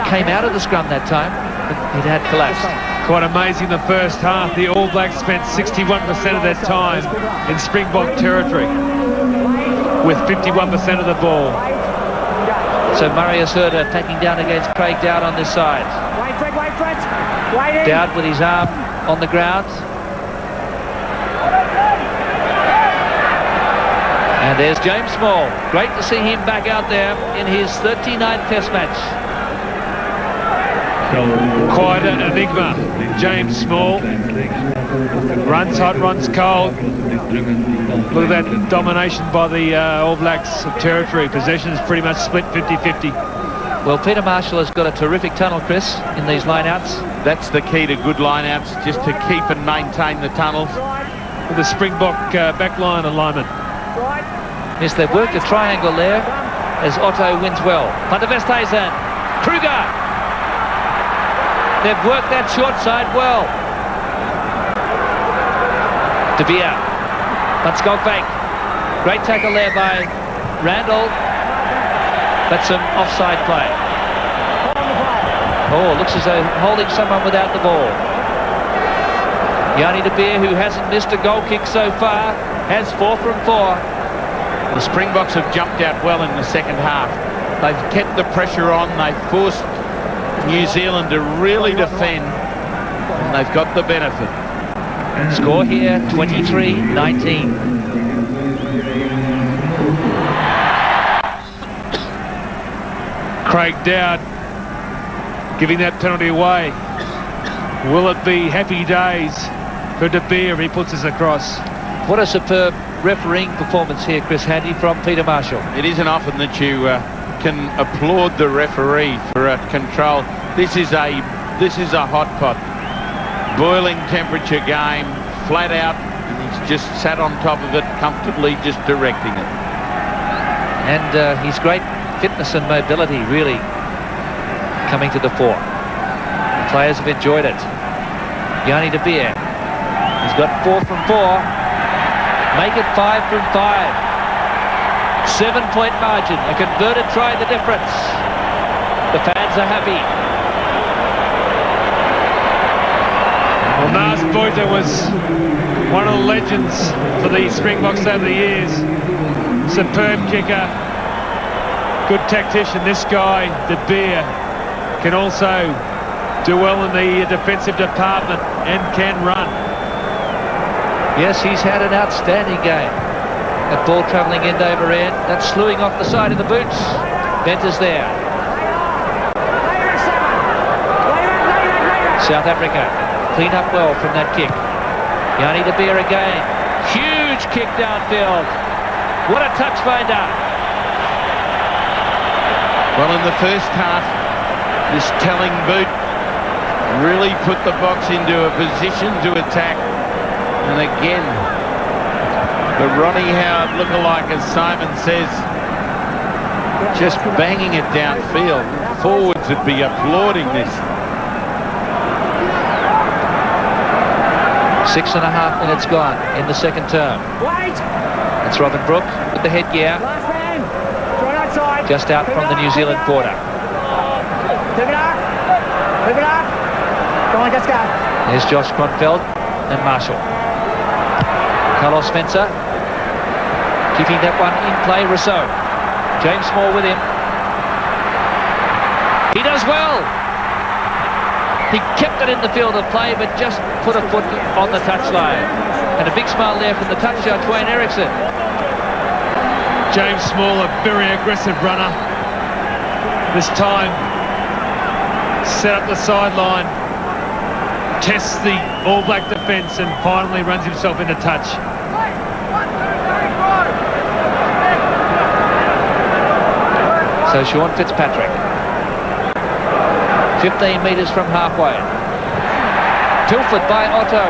came out of the scrum that time, but it had collapsed. Quite amazing the first half. The All Blacks spent 61% of their time in Springbok territory with 51% of the ball. So Murray Aserta attacking down against Craig Dowd on this side. Dowd with his arm on the ground. And there's James Small. Great to see him back out there in his 39th Test match. Quite an enigma, James Small. Runs hot, runs cold. Look at that domination by the All Blacks of territory. Possessions pretty much split 50-50. Well, Peter Marshall has got a terrific tunnel, Chris, in these lineouts. That's the key to good lineouts, just to keep and maintain the tunnels. With the Springbok backline alignment. Yes, they've worked a triangle there as Otto wins well. Van der Westhuizen, Kruger. They've worked that short side well. De Beer, Van Skalkbank. Great tackle there by Randall. That's some offside play. Oh, looks as though holding someone without the ball. Yanni De Beer, who hasn't missed a goal kick so far, has 4 from 4. The Springboks have jumped out well in the second half. They've kept the pressure on. They've forced New Zealand to really defend, and they've got the benefit. Score here, 23-19. Craig Dowd giving that penalty away. Will it be happy days for De Beer if he puts us across? What a superb refereeing performance here, Chris Handy, from Peter Marshall. It isn't often that you can applaud the referee for control. This is a hot pot, boiling temperature game, flat out, and he's just sat on top of it comfortably, just directing it. And his great fitness and mobility really coming to the fore. The players have enjoyed it. Yanni De Beer, he's got 4 from 4. Make it 5 from 5. 7-point margin. A converted try, the difference. The fans are happy. Well, Nas Boita was one of the legends for the Springboks over the years. Superb kicker. Good tactician. This guy, De Beer, can also do well in the defensive department and can run. Yes, he's had an outstanding game. That ball travelling end over end. That's slewing off the side of the boots. Venter's there. South Africa clean up well from that kick. Yanni De Beer again. Huge kick downfield. What a touch finder. Well, in the first half, this telling boot really put the Boks into a position to attack. And again, the Ronnie Howard lookalike, as Simon says, just banging it downfield. Forwards would be applauding this. 6.5 minutes gone in the second term. It's Robin Brooke with the headgear. Last man. Join outside. just out from the New Zealand border. Move it up. Move it up. Go on, let's go. There's Josh Kronfeld and Marshall. Carlos Spencer keeping that one in play. Rousseau. James Small with him. He does well. He kept it in the field of play, but just put a foot on the touchline. And a big smile there from the touch judge, Wayne Erickson. James Small, a very aggressive runner. This time, set up the sideline, tests the All Black defence, and finally runs himself into touch. So Sean Fitzpatrick, 15 metres from halfway. Tilford by Otto.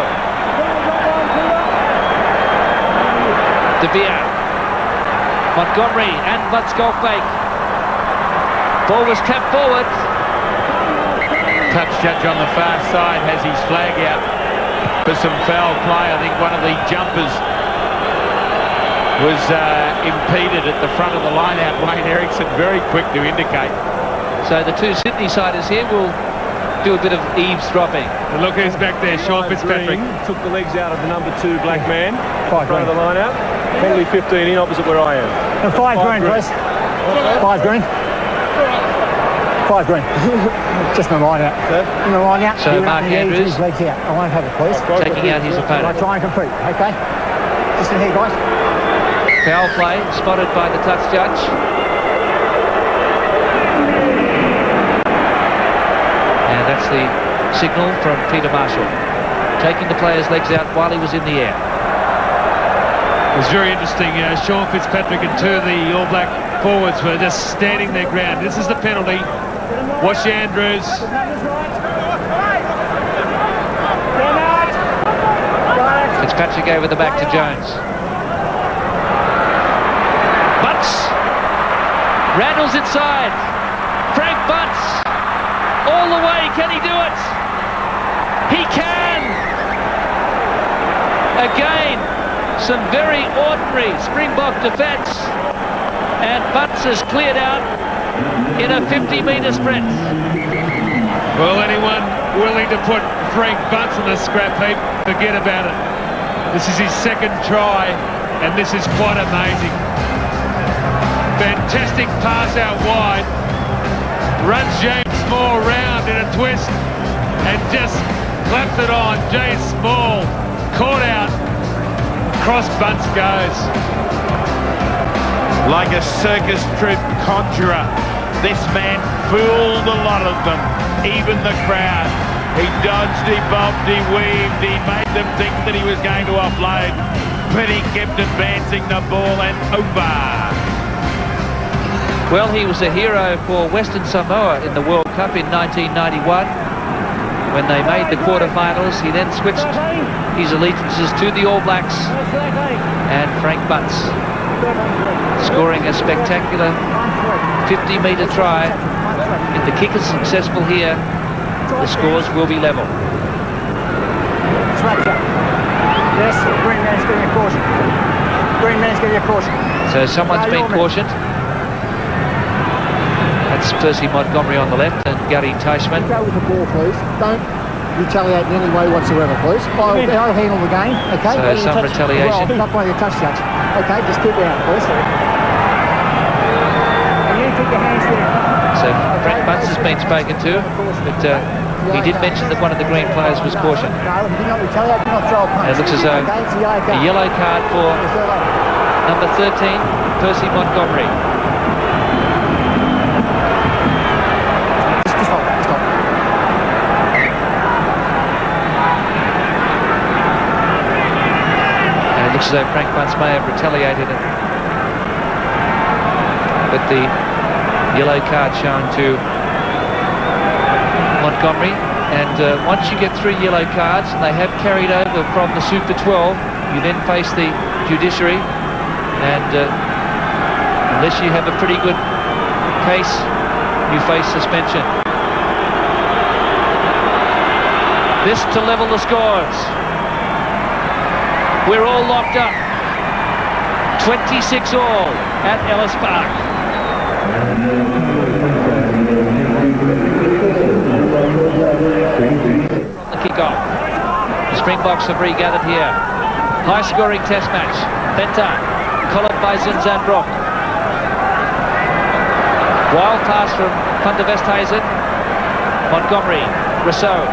De Beer, Montgomery and Butts go fake. Ball was tapped forward. Touch judge on the far side has his flag out for some foul play. I think one of the jumpers was impeded at the front of the line-out. Wayne Erickson very quick to indicate. So the two Sydney-siders here will do a bit of eavesdropping. And look who's back there, Sean Fitzpatrick. Took the legs out of the number 2 black man in 5 front of the green. line out. Penalty 15 in opposite where I am. And 5 green, please. 5 green. 5 green. Just in the line out. In the line out. So You Mark want me to Andrews use his legs out. I won't have it, please. taking out his I opponent. try and compete, okay? Just in here, guys. Foul play spotted by the touch judge. And that's the signal from Peter Marshall, taking the player's legs out while he was in the air. It was very interesting. Sean Fitzpatrick and two of the All Black forwards were just standing their ground. This is the penalty. Wash Andrews. Fitzpatrick over the back to Jones. Butts. Randall's inside. Frank Butts. All the way. Can he do it? He can. Again, some very ordinary Springbok defence. And Butts has cleared out in a 50-metre sprint. Well, anyone willing to put Frank Butts on the scrap heap, forget about it. This is his second try, and this is quite amazing. Fantastic pass out wide. Runs James Small round in a twist and just claps it on. James Small caught out. Cross Butts goes. Like a circus troupe conjurer, this man fooled a lot of them, even the crowd. He dodged, he bobbed, he weaved, he made them think that he was going to offload, but he kept advancing the ball and over. Well, he was a hero for Western Samoa in the World Cup in 1991. When they made the quarterfinals, he then switched his allegiances to the All Blacks and Frank Butts, scoring a spectacular 50-metre try. If the kick is successful here, the scores will be level. Yes, green man's giving a caution. Green man's giving a caution. So someone's been cautioned. That's Percy Montgomery on the left and Gary Teichmann. Go with the ball, please. Don't retaliate in any way whatsoever, please. I'll handle the game, okay? So some retaliation. Well, not by your touch judge. Okay, just keep it out, please. And you keep your hands there. So Frank Butts has been spoken to, but he did mention that one of the green players was cautioned. No, do not retaliate, do not throw a punch. And it looks as though a yellow card for number 13, Percy Montgomery. Just stop. And it looks as though Frank Butts may have retaliated it. But the yellow card shown to Montgomery, and once you get 3 yellow cards and they have carried over from the Super 12, you then face the judiciary, and unless you have a pretty good case, you face suspension. This to level the scores. We're all locked up. 26 all at Ellis Park. The kick-off. The Springboks have regathered here. High-scoring test match. Benta, collared by Zinzanbroek. Wild pass from Van der Westhuizen. Montgomery, Rousseau.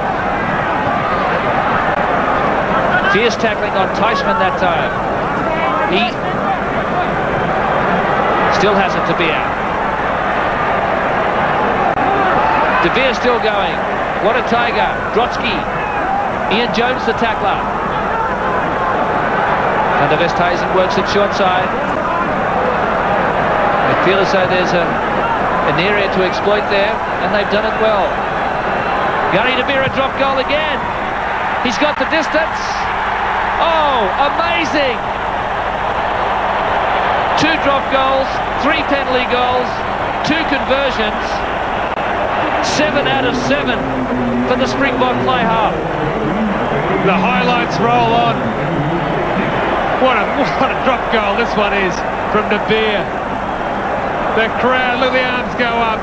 Fierce tackling on Teichmann that time. He still has it to Beer. De Beer still going. What a tiger. Drotsky. Ian Jones the tackler. Van der Westhuizen works it short side. I feel as though there's an area to exploit there, and they've done it well. Gary de Beer a drop goal again. He's got the distance. Oh, amazing! 2 drop goals, 3 penalty goals, 2 conversions. 7 out of 7 for the Springbok fly half. The highlights roll on. What a drop goal this one is from De Beer. The crowd, look, the arms go up.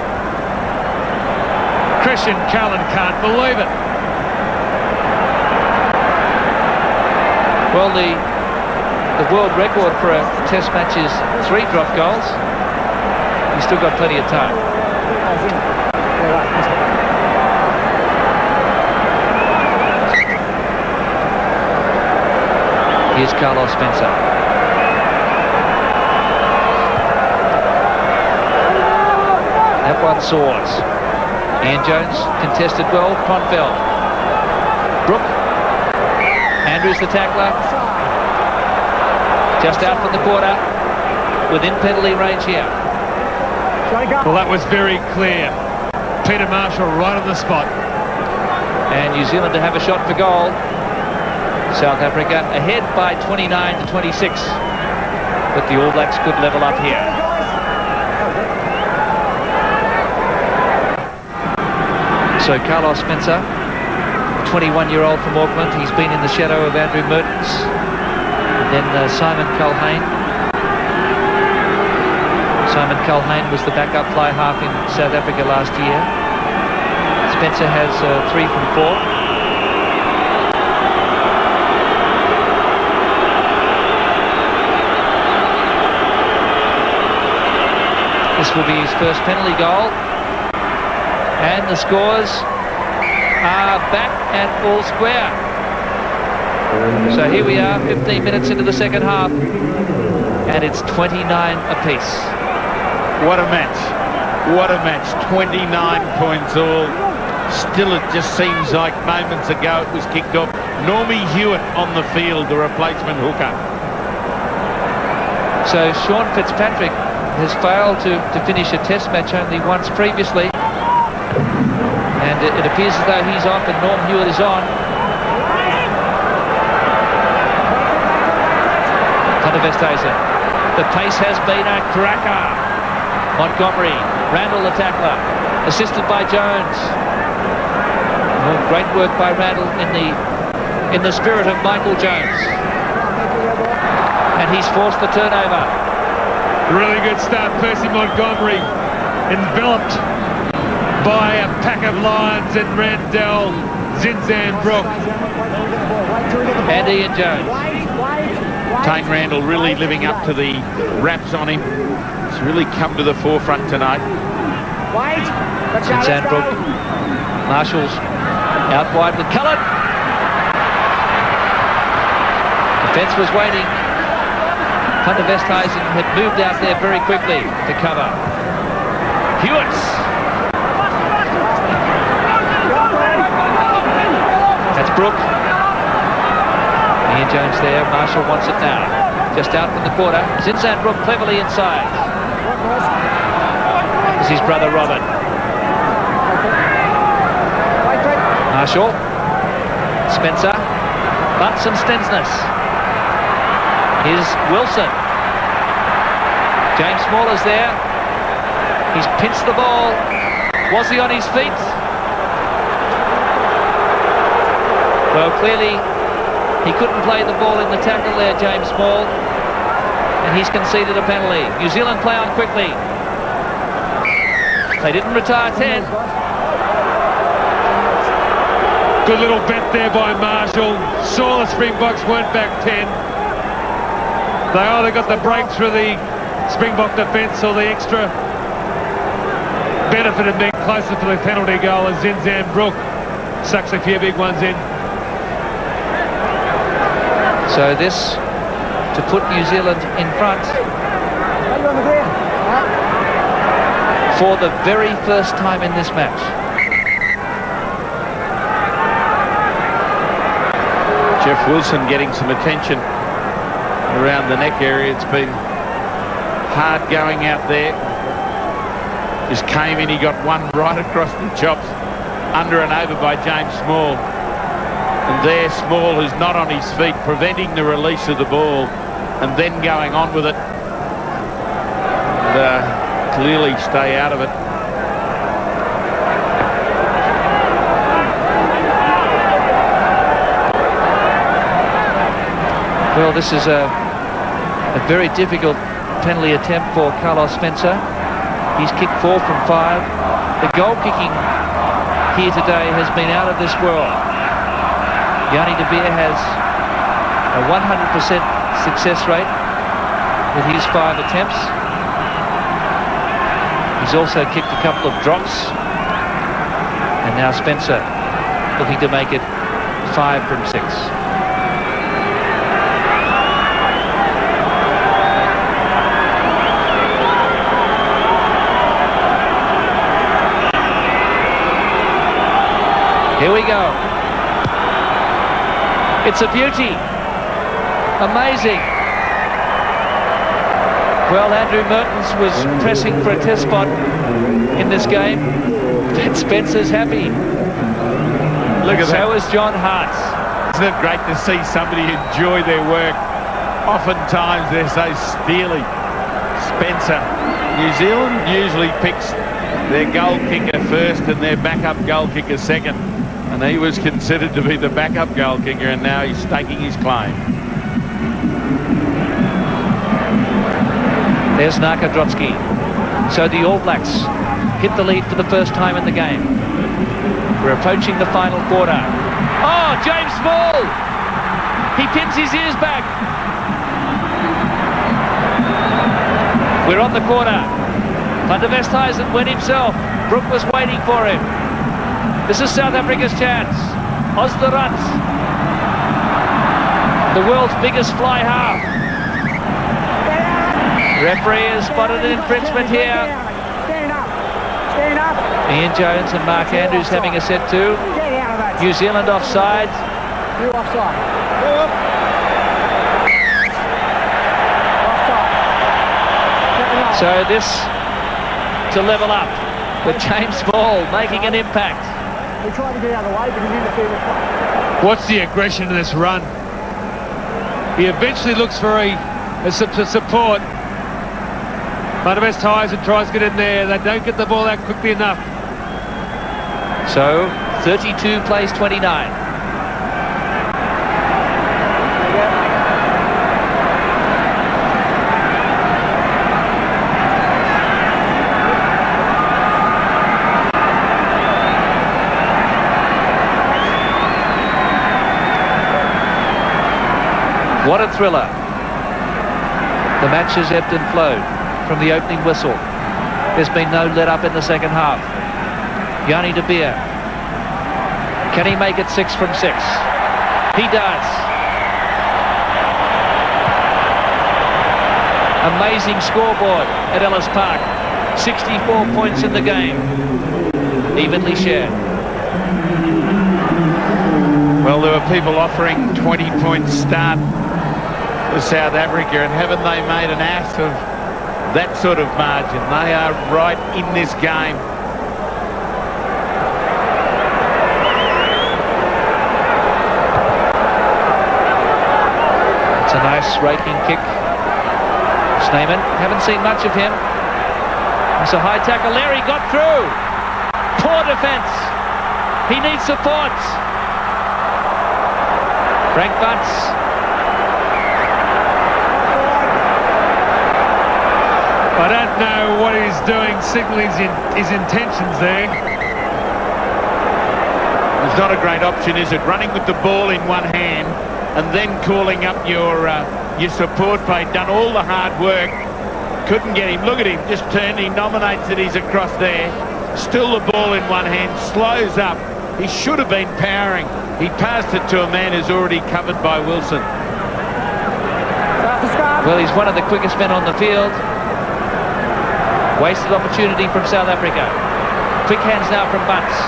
Christian Cullen can't believe it. Well, the world record for a test match is 3 drop goals. He's still got plenty of time. Here's Carlos Spencer. That one soars. Ian Jones contested well. Kronfeld. Brook. Andrews the tackler. Just out from the quarter. Within penalty range here. Well, that was very clear. Peter Marshall right on the spot. And New Zealand to have a shot for goal. South Africa ahead by 29 to 26. But the All Blacks could level up here. So Carlos Spencer, 21-year-old from Auckland. He's been in the shadow of Andrew Mertens. And then Simon Culhane. Simon Culhane was the backup fly half in South Africa last year. Spencer has 3 from 4. This will be his first penalty goal. And the scores are back and all square. So here we are, 15 minutes into the second half. And it's 29 apiece. What a match. What a match. 29 points all. Still, it just seems like moments ago it was kicked off. Normie Hewitt on the field, the replacement hooker. So Sean Fitzpatrick has failed to finish a test match only once previously. And it appears as though he's off and Norm Hewitt is on. Van der Westhuizen. The pace has been a cracker. Montgomery, Randall the tackler, assisted by Jones. Oh, great work by Randall in the spirit of Michael Jones. And he's forced the turnover. Really good start, Percy Montgomery, enveloped by a pack of lions in Randall, Zinzanbroek. And Ian Jones. Tane Randall really living up to the raps on him. It's really come to the forefront tonight. Zinzanbroek. Marshall's out wide with Cullen. Defence was waiting. Van der Westhuizen had moved out there very quickly to cover. Hewitts. That's Brook. Ian Jones there. Marshall wants it now. Just out from the quarter. Zinzanbroek cleverly inside. This is his brother Robin. Marshall. Spencer. But some Stensness. Here's Wilson. James Small is there. He's pinched the ball. Was he on his feet? Well, clearly he couldn't play the ball in the tackle there, James Small. And he's conceded a penalty. New Zealand play on quickly. They didn't retire 10. Good little bet there by Marshall. Saw the Springboks weren't back 10. They either got the break through the Springbok defence or the extra benefit of being closer to the penalty goal as Zinzan Brook sucks a few big ones in. So this to put New Zealand in front for the very first time in this match. Jeff Wilson getting some attention around the neck area. It's been hard going out there. Just came in, he got one right across the chops, under and over by James Small. And there Small, who's not on his feet, preventing the release of the ball and then going on with it. And clearly stay out of it. Well, this is a very difficult penalty attempt for Carlos Spencer. He's kicked 4 from 5. The goal kicking here today has been out of this world. Yanni de Beer has a 100% success rate with his 5 attempts. He's also kicked a couple of drops. And now Spencer looking to make it 5 from 6. Here we go. It's a beauty. Amazing. Well, Andrew Mertens was pressing for a test spot in this game. And Spencer's happy. Look at that. So is John Hart. Isn't it great to see somebody enjoy their work? Oftentimes they're so steely. Spencer. New Zealand usually picks their goal kicker first and their backup goal kicker second. And he was considered to be the backup goal kicker, and now he's staking his claim. There's Narkodrotsky. So the All Blacks hit the lead for the first time in the game. We're approaching the final quarter. Oh, James Small! He pins his ears back. We're on the quarter. Van der Westhuizen went himself. Brook was waiting for him. This is South Africa's chance. Os the Runs. The world's biggest fly half. Referee has spotted an infringement here. Ian Jones and Mark Andrews having a set to. New Zealand offside. So this to level up with James Small making an impact. He tried to get out of the way, but he interfered with play. What's the aggression in this run? He eventually looks for a support. Van der Westhuizen tries to get in there. They don't get the ball out quickly enough. So 32 plays 29. What a thriller. The match has ebbed and flowed from the opening whistle. There's been no let up in the second half. Yanni de Beer. Can he make it 6 from 6? He does. Amazing scoreboard at Ellis Park. 64 points in the game. Evenly shared. Well, there were people offering 20-point start for South Africa, and haven't they made an ass of that sort of margin? They are right in this game. It's a nice raking kick. Snyman, haven't seen much of him. It's a high tackle. Larry got through. Poor defence. He needs support. Frank Butts. I don't know what he's doing, signalling his intentions there. It's not a great option, is it? Running with the ball in one hand and then calling up your support play. Done all the hard work. Couldn't get him. Look at him. Just turned. He nominates that he's across there. Still the ball in one hand. Slows up. He should have been powering. He passed it to a man who's already covered by Wilson. Well, he's one of the quickest men on the field. Wasted opportunity from South Africa. Quick hands now from Bunce.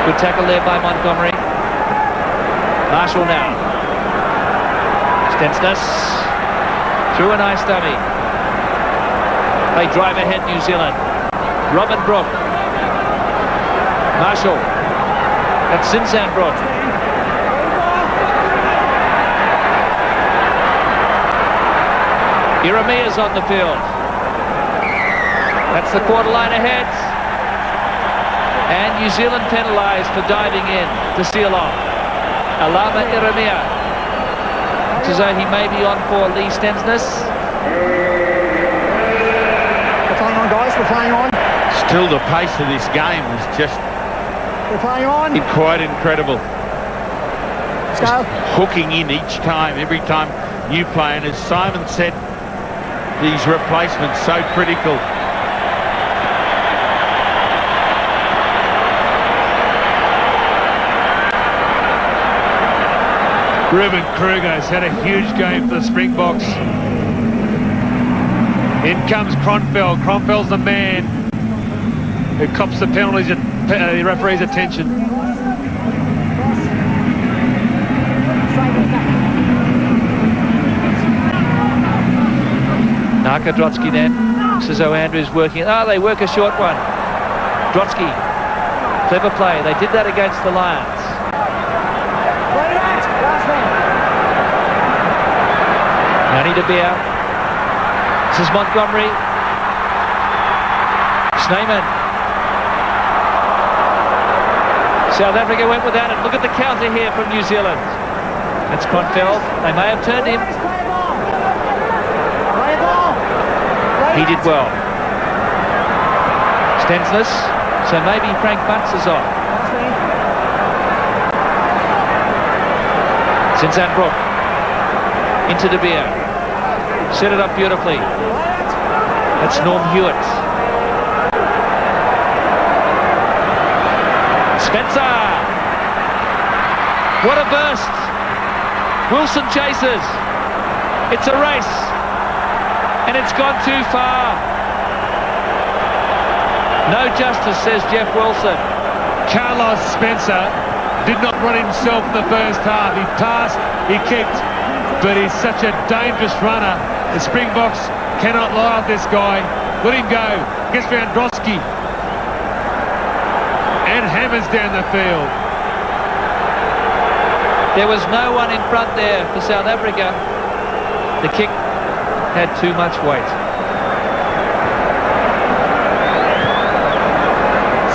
Good tackle there by Montgomery. Marshall now. Stensness. Through a nice dummy. They drive ahead, New Zealand. Robin Brooke. Marshall. That's Zinzan Brooke. Iramia's on the field. That's the quarter line ahead. And New Zealand penalised for diving in to seal off. Alama Iramia. Looks as though he may be on for Lee Stensness. We're playing on, guys. We're playing on. Still the pace of this game is just We're playing on. quite incredible. Let's go. Hooking in each time, every time you play. And as Simon said, these replacements so critical. Ruben Kruger has had a huge game for the Springboks. In comes Kronfeld. Kronfeld's the man who cops the penalties at the referee's attention. Naka Drotsky then. Looks as though Andrews working. Oh, they work a short one. Drotsky. Clever play. They did that against the Lions. Yanni de Beer. This is Montgomery. Snyman. South Africa went without it. Look at the counter here from New Zealand. That's Kronfeld. They may have turned him. He did well. Stensness. So maybe Frank Bunce is on. Zinzan Brooke. Into De Beer. Set it up beautifully. That's Norm Hewitt. Spencer. What a burst. Wilson chases. It's a race. And it's gone too far. No justice, says Jeff Wilson. Carlos Spencer did not run himself in the first half. He passed, he kicked, but he's such a dangerous runner. The Springboks cannot lie off this guy. Let him go. Gets round Drotsky. And hammers down the field. There was no one in front there for South Africa. The kick had too much weight.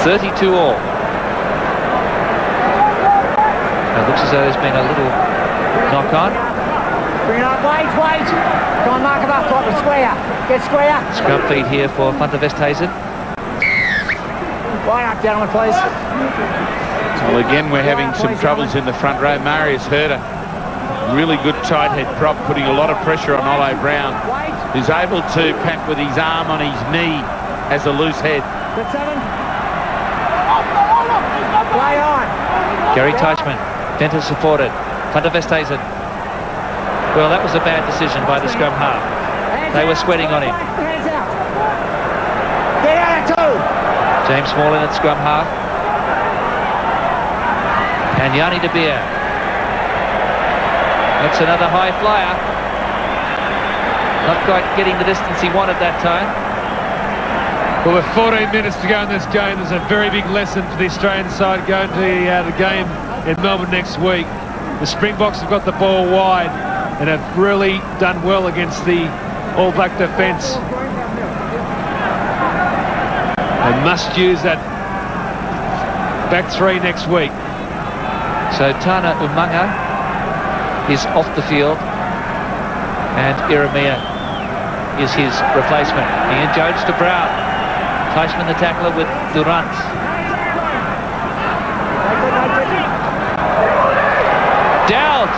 32 all. It looks as though there's been a little knock on. Bring it up, wait. Go on, mark him up, top, square. Get square. Scrum feed here for Van der Westhuizen. Line up, gentlemen, please. Well, again, we're having some troubles in the front row. Marius Herder, really good tight head prop, putting a lot of pressure on Olo Brown, who's able to pack with his arm on his knee, has a loose head. Good 7. Play on. Gary Teichmann, Venter supported. Van der Westhuizen. Well, that was a bad decision by the scrum half. They were sweating on him. Hands out. Get out of 2. James Small in at scrum half. And Yanni de Beer. That's another high flyer. Not quite getting the distance he wanted that time. Well, with 14 minutes to go in this game, there's a very big lesson for the Australian side going to the game in Melbourne next week. The Springboks have got the ball wide and have really done well against the All Black defence. They must use that back 3 next week. So Tana Umanga is off the field and Iramia is his replacement. Ian Jones to Brown. Fleischmann the tackler with Durant. Dowd.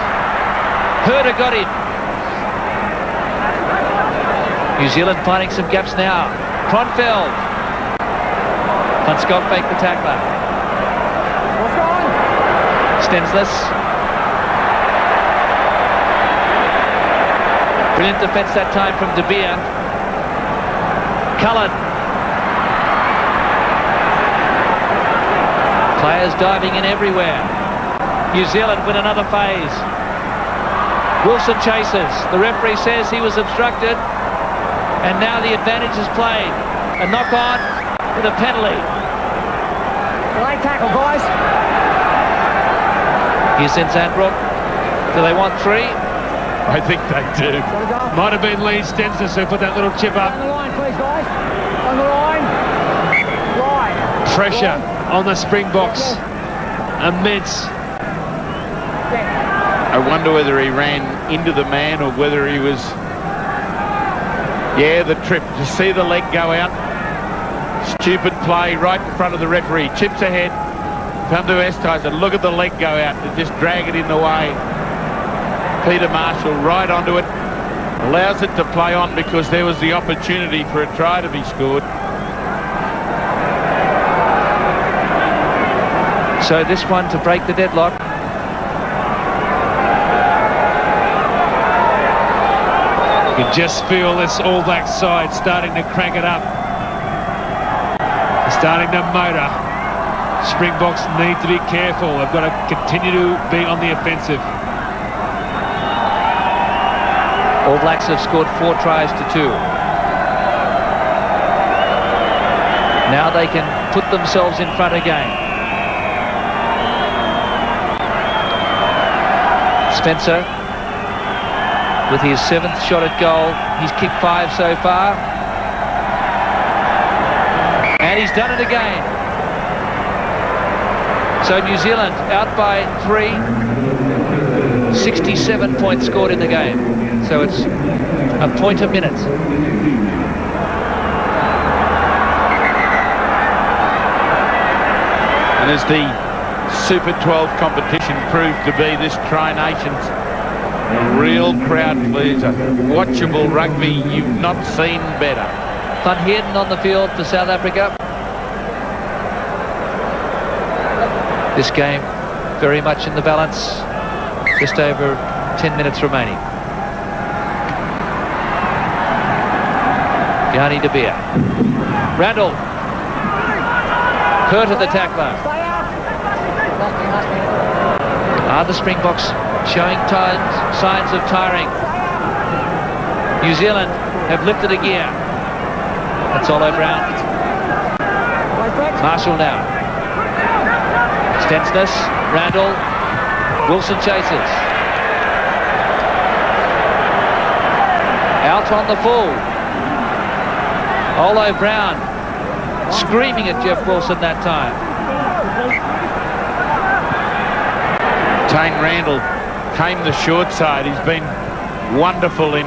Herder got him. New Zealand finding some gaps now. Kronfeld. Van Skalkbeek the tackler. Stenslis. Brilliant defence that time from De Beer. Cullen. Players diving in everywhere. New Zealand win another phase. Wilson chases. The referee says he was obstructed. And now the advantage is played. A knock on with a penalty. Great tackle, boys. Here's Sandbrook. Do they want 3? I think they do. Might have been Lee Stenslis who put that little chip up. On the line, please, guys. On the line. Line. Pressure on the Springboks. Immense. I wonder whether he ran into the man or whether he was... Yeah, the trip. To see the leg go out. Stupid play right in front of the referee. Chips ahead. Van der Westhuizen. Look at the leg go out and just drag it in the way. Peter Marshall right onto it. Allows it to play on because there was the opportunity for a try to be scored. So this one to break the deadlock. You can just feel this All Black side starting to crank it up. They're starting to motor. Springboks need to be careful. They've got to continue to be on the offensive. All Blacks have scored 4 tries to 2. Now they can put themselves in front again. Spencer with his 7th shot at goal. He's kicked 5 so far. And he's done it again. So New Zealand out by 3. 67 points scored in the game. So it's a point a minute. And as the Super 12 competition proved to be, this Tri-Nations a real crowd pleaser. Watchable rugby you've not seen better. Van Heerden on the field for South Africa. This game very much in the balance. Just over 10 minutes remaining. Yanni De Beer. Randall. Curtin the tackler. Are the Springboks showing signs of tiring? New Zealand have lifted a gear. That's all over Brown. Marshall now. Stenslis, Randall, Wilson chases. Out on the full. Olo Brown screaming at Jeff Wilson that time. Tane Randall came the short side. He's been wonderful in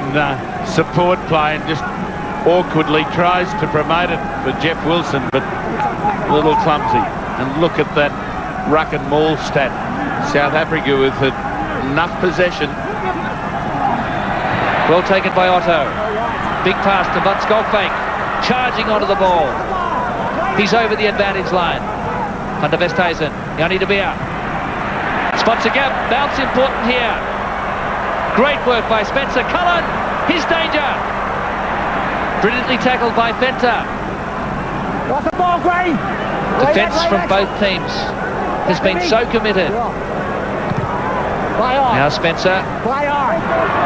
support play and just awkwardly tries to promote it for Jeff Wilson, but a little clumsy. And look at that ruck and maul stat. South Africa with enough possession. Well taken by Otto. Big pass to Van Skalkbeek. Charging onto the ball. He's over the advantage line. Van der Westhuizen. Yanni De Beer. Spots a gap. Bounce important here. Great work by Spencer. Cullen. His danger. Brilliantly tackled by Fenter. Off the ball, Gray. Defence from both teams has been so committed. Now Spencer.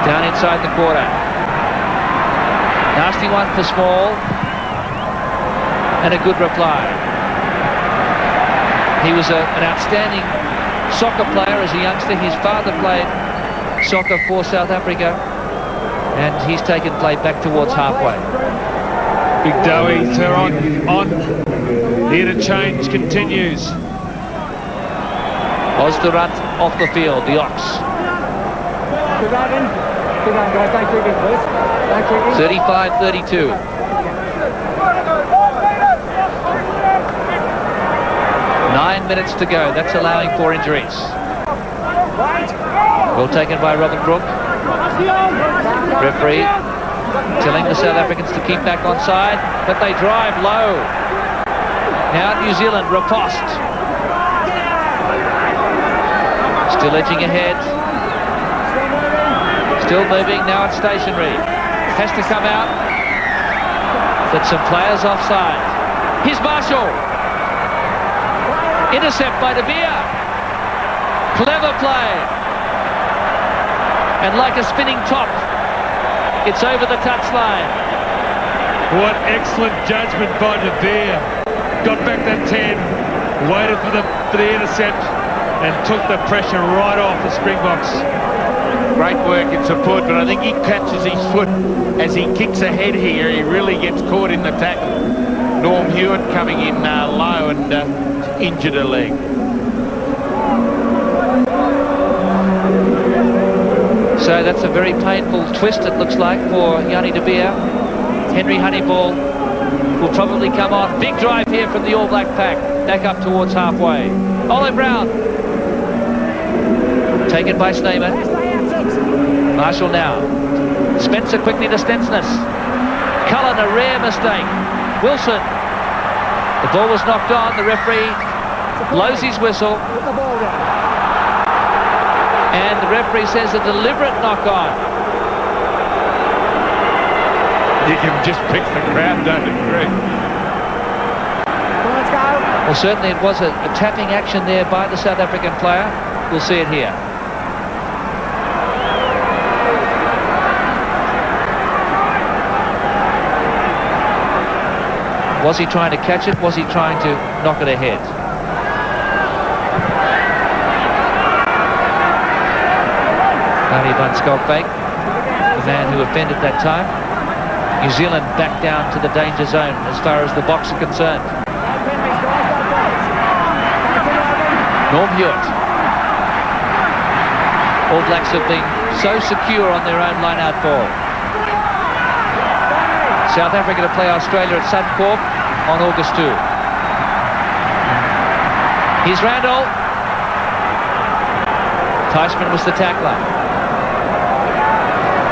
Down inside the quarter. Nasty one for Small. And a good reply. He was an outstanding soccer player as a youngster. His father played soccer for South Africa. And he's taken play back towards halfway. Big Dowie, they're on. Here to change continues. Osdurant off the field, the Ox. Keep going, guys. Don't kick in, please. Don't kick in. 35-32. 9 minutes to go. That's allowing 4 injuries. Well taken by Robin Brooke. Referee telling the South Africans to keep back onside, but they drive low. Now New Zealand riposte. Still edging ahead. Still moving. Now it's stationary. Has to come out. But some players offside. Here's Marshall. Intercept by De Beer. Clever play. And like a spinning top, it's over the touchline. What excellent judgment by De Beer. Got back that 10, waited for the intercept, and took the pressure right off the Springboks. Great work in support, but I think he catches his foot as he kicks ahead here. He really gets caught in the tackle. Norm Hewitt coming in low and injured a leg. So that's a very painful twist, it looks like, for Yanni De Beer. Henry Honeyball will probably come on. Big drive here from the All Black pack. Back up towards halfway. Olive Brown. Taken by Snyman. Marshall now. Spencer quickly to Stensness. Cullen, a rare mistake. Wilson. The ball was knocked on. The referee blows his whistle. And the referee says a deliberate knock-on. You can just pick the crowd, don't agree. Well, certainly it was a tapping action there by the South African player. We'll see it here. Was he trying to catch it? Was he trying to knock it ahead? Barney van Schalkwyk, the man who offended that time. New Zealand back down to the danger zone as far as the box are concerned. Norm Hewitt. All Blacks have been so secure on their own line-out ball. South Africa to play Australia at Suncorp on August 2. Here's Randall. Teichmann was the tackler.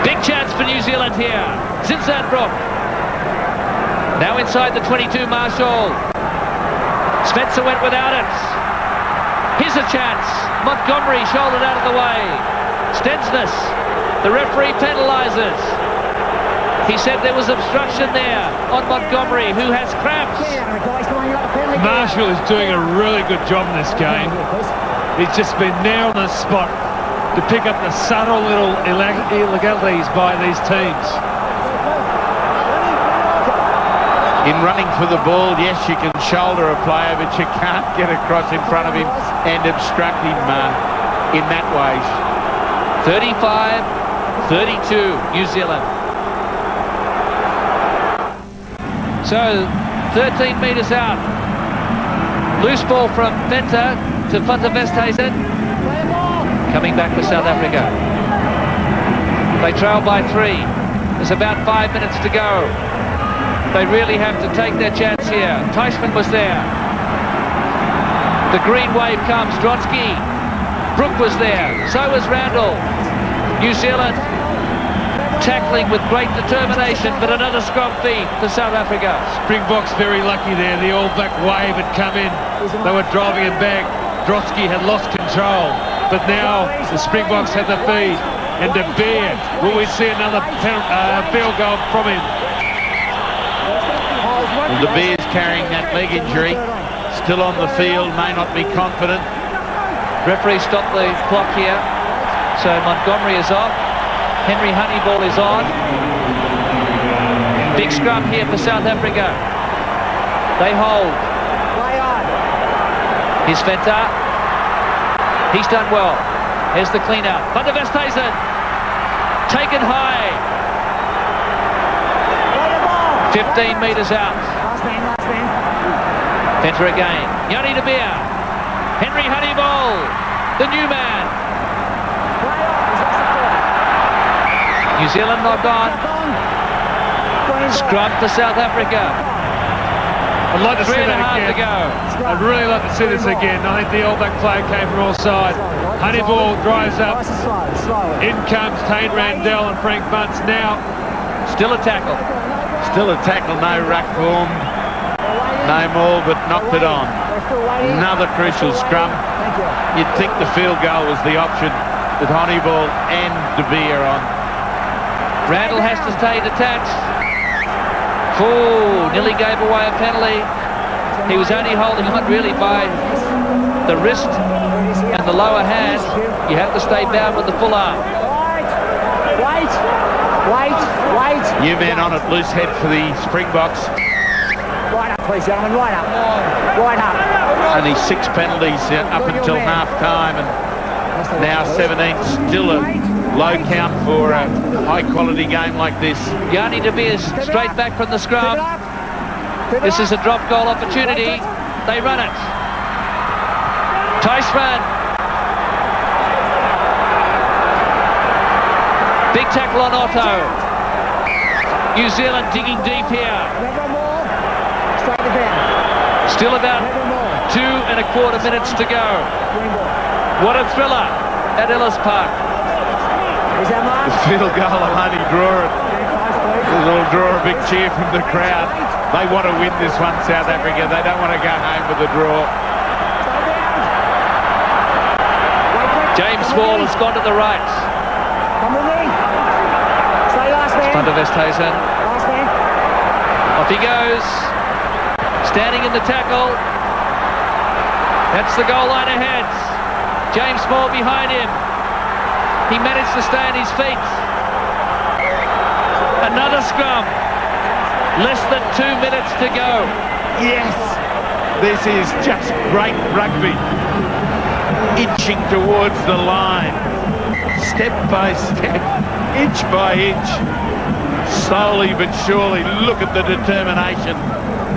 Big chance for New Zealand here. Zinzanbroek. Now inside the 22, Marshall. Spencer went without it. Here's a chance. Montgomery shouldered out of the way. Stensness. The referee penalises. He said there was obstruction there on Montgomery, who has cramps. Marshall is doing a really good job in this game. He's just been there on the spot to pick up the subtle little illegalities by these teams. In running for the ball, yes, you can shoulder a player, but you can't get across in front of him and obstruct him in that way. 35-32, New Zealand. So, 13 metres out. Loose ball from Venter to Van der Westhuizen. Coming back for South Africa. They trail by 3. There's about 5 minutes to go. They really have to take their chance here. Teichmann was there. The green wave comes. Dronsky. Brooke was there. So was Randall. New Zealand tackling with great determination, but another scrum feed for South Africa. Springboks very lucky there. The All Black wave had come in. They were driving it back. Dronsky had lost control, but now the Springboks had the feed. And De Beer, will we see another field goal from him? Well, De Beer's carrying that leg injury. Still on the field, may not be confident. Referee stopped the clock here. So Montgomery is off. Henry Honeyball is on. Big scrum here for South Africa. They hold. Here's Venter. He's done well. Here's the clean out. Van der Westhuizen. Taken high. 15 metres out. Venter again. Yanni De Beer. Henry Honeyball. The new man. New Zealand knock on. Scrum for South Africa. I'd like to see that 3.5 to again. go. I'd really like to see this again. I think the All Black player came from all sides. Honeyball drives up. In comes Tane Randell and Frank Bunce. Now, Still a tackle. Still a tackle, no ruck formed. No more, but knocked it on. Another crucial scrum. You'd think the field goal was the option with Honeyball and De Beer on. Randall has to stay detached. Oh, nearly gave away a penalty. He was only holding on really by the wrist and the lower hand. You have to stay bound with the full arm. Wait. New man on it, loose head for the Springboks. Right up, please, gentlemen, right up. Right up. Only 6 penalties up until half time, and now 17. Still a low count for a high quality game like this. Yanni De Beers straight back from the scrum. This is a drop goal opportunity. They run it. Tysman. Big tackle on Otto. New Zealand digging deep here. Still about 2.25 minutes to go. What a thriller at Ellis Park. The field goal will only draw it. It'll draw a big cheer from the crowd. They want to win this one, South Africa. They don't want to go home with a draw. James Small has gone to the right. Come with me. Stay last man. Van der Westhuizen. Last man. Off he goes. Standing in the tackle. That's the goal line ahead. James Small behind him. He managed to stay on his feet. Another scrum. Less than 2 minutes to go. Yes, this is just great rugby. Inching towards the line. Step by step, inch by inch. Slowly but surely, look at the determination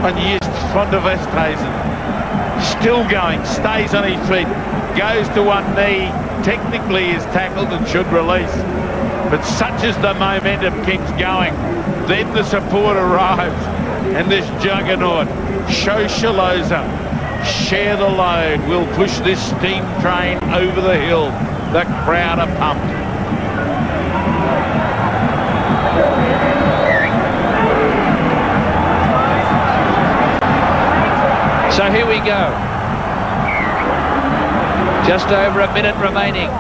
on Just van der Westhuizen. Still going, stays on his feet, goes to one knee, technically is tackled and should release. But such as the momentum keeps going, then the support arrives, and this juggernaut, Shoshaloza, share the load, will push this steam train over the hill. The crowd are pumped. So here we go. Just over a minute remaining.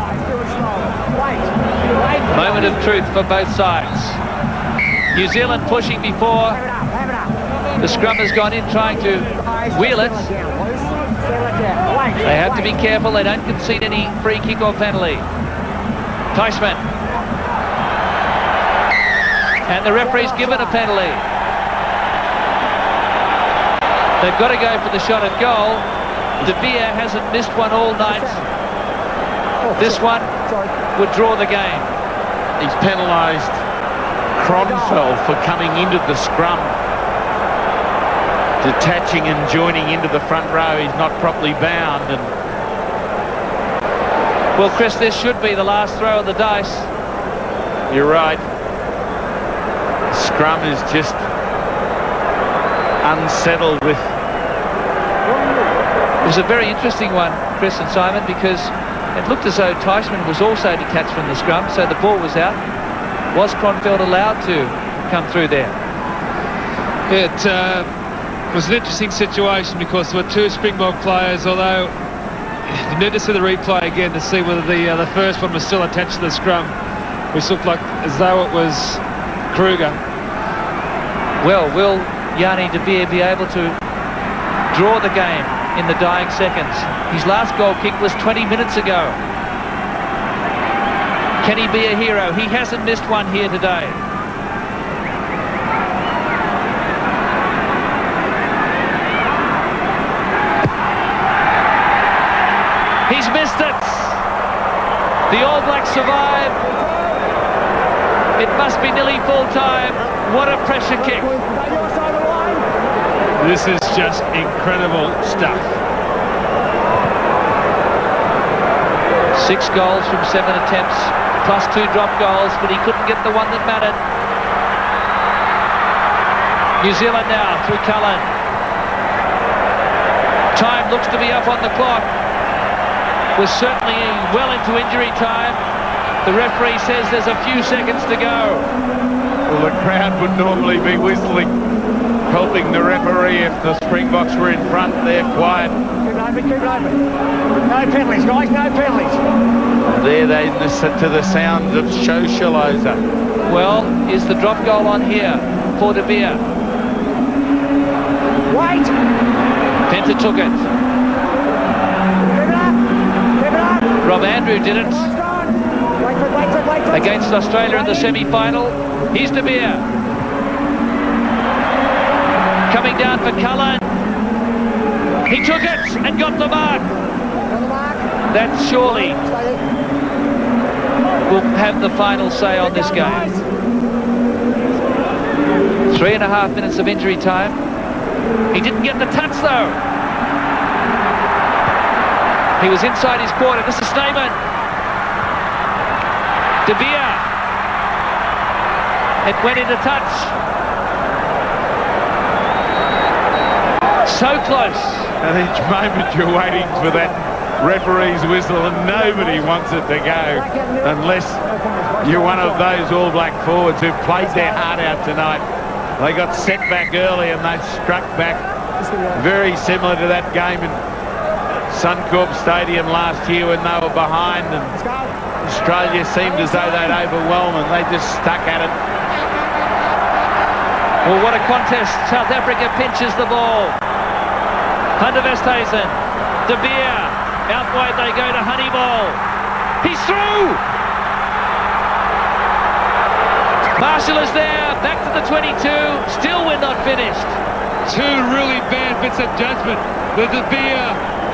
Moment of truth for both sides. New Zealand pushing before. The scrum has gone in trying to wheel it. They have to be careful they don't concede any free kick or penalty. Tysman. And the referee's given a penalty. They've got to go for the shot at goal. De Beer hasn't missed one all night. This one would draw the game. He's penalised Cronfell for coming into the scrum. Detaching and joining into the front row. He's not properly bound. And well, Chris, this should be the last throw of the dice. you're right. Scrum is just unsettled with... It was a very interesting one, Chris and Simon, because it looked as though Tysman was also detached from the scrum, so the ball was out. Was Cronfeld allowed to come through there? It was an interesting situation because there were 2 Springbok players, although you need to see the replay again to see whether the first one was still attached to the scrum, which looked like as though it was Kruger. Well, will Yanni De Beer be able to draw the game in the dying seconds? His last goal kick was 20 minutes ago. Can he be a hero? He hasn't missed one here today. He's missed it. The All Blacks survive. It must be nearly full time. What a pressure kick. This is just incredible stuff. 6 goals from 7 attempts. Plus 2 drop goals, but he couldn't get the one that mattered. New Zealand now through Cullen. Time looks to be up on the clock. We're certainly well into injury time. The referee says there's a few seconds to go. Well, the crowd would normally be whistling, helping the referee if the Springboks were in front. They're quiet. Keep it open. No penalties, guys, no penalties. There they listen to the sounds of Socializer. Well, is the drop goal on here for De Beer? Wait! Penta took it. Keep it up! Keep it up! Rob Andrew did it Wait for it. against Australia in the semi-final. Here's De Beer. Coming down for Cullen. He took it and got the mark. That surely will have the final say on this game. 3.5 minutes of injury time. He didn't get the touch though. He was inside his quarter. This is Stamen. De Beer. It went into touch. So close. At each moment you're waiting for that referee's whistle and nobody wants it to go unless you're one of those All Black forwards who've played their heart out tonight. They got set back early and they struck back, very similar to that game in Suncorp Stadium last year when they were behind and Australia seemed as though they'd overwhelm and they just stuck at it. Well, what a contest. South Africa pinches the ball. Hunter Westhuizen, De Beer, out wide they go to Honeyball. He's through! Marshall is there, back to the 22, still we're not finished. Two really bad bits of judgment. The De Beer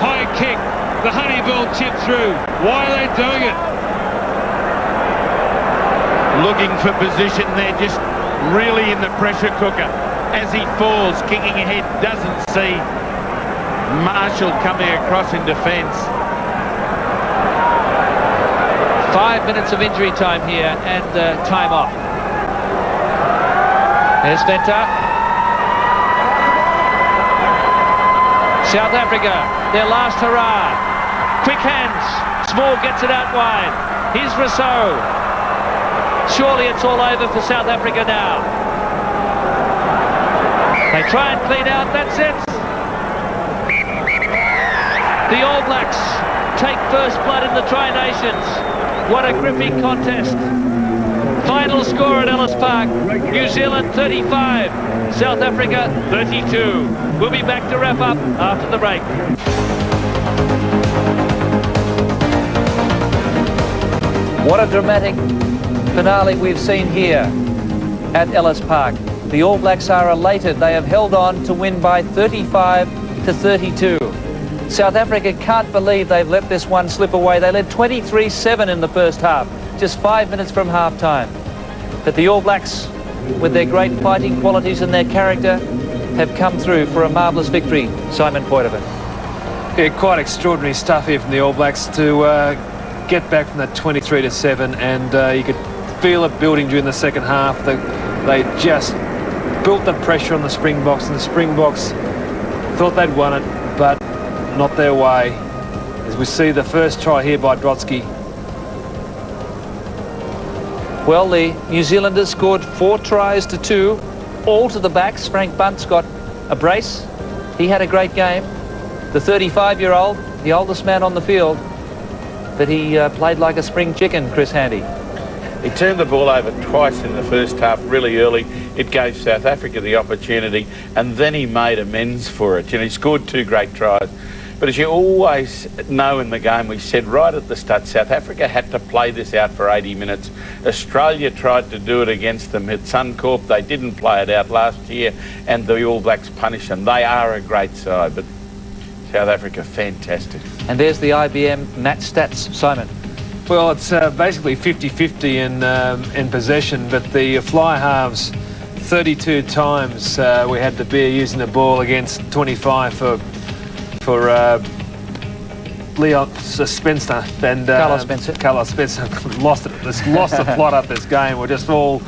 high kick, the Honeyball chip through. Why are they doing it? Looking for position there, just really in the pressure cooker. As he falls, kicking ahead, doesn't see Marshall coming across in defence. 5 minutes of injury time here and time off. There's Venter. South Africa, their last hurrah. Quick hands. Small gets it out wide. Here's Rousseau. Surely it's all over for South Africa now. They try and clean out. That's it. The All Blacks take first blood in the Tri-Nations. What a gripping contest. Final score at Ellis Park. New Zealand 35, South Africa 32. We'll be back to wrap up after the break. What a dramatic finale we've seen here at Ellis Park. The All Blacks are elated. They have held on to win by 35 to 32. South Africa can't believe they've let this one slip away. They led 23-7 in the first half, just 5 minutes from half-time. But the All Blacks, with their great fighting qualities and their character, have come through for a marvellous victory. Simon Poitevin. Yeah, quite extraordinary stuff here from the All Blacks to get back from that 23-7, and you could feel it building during the second half. They just built the pressure on the Springboks, and the Springboks thought they'd won it, but not their way. As we see the first try here by Drotsky. Well, the New Zealanders scored 4 tries to 2, all to the backs. Frank Bunt's got a brace. He had a great game. The 35-year-old, the oldest man on the field, but he played like a spring chicken, Chris Handy. He turned the ball over twice in the first half really early. It gave South Africa the opportunity, and then he made amends for it. You know, he scored 2 great tries. But as you always know in the game, we said right at the start, South Africa had to play this out for 80 minutes. Australia tried to do it against them at Suncorp. They didn't play it out last year, and the All Blacks punished them. They are a great side, but South Africa, fantastic. And there's the IBM match stats, Simon. Well, it's basically 50-50 in possession, but the fly halves, 32 times we had De Beer using the ball against 25 for Leon Spencer and Carlos Spencer lost it. Lost the plot up this game. We're just all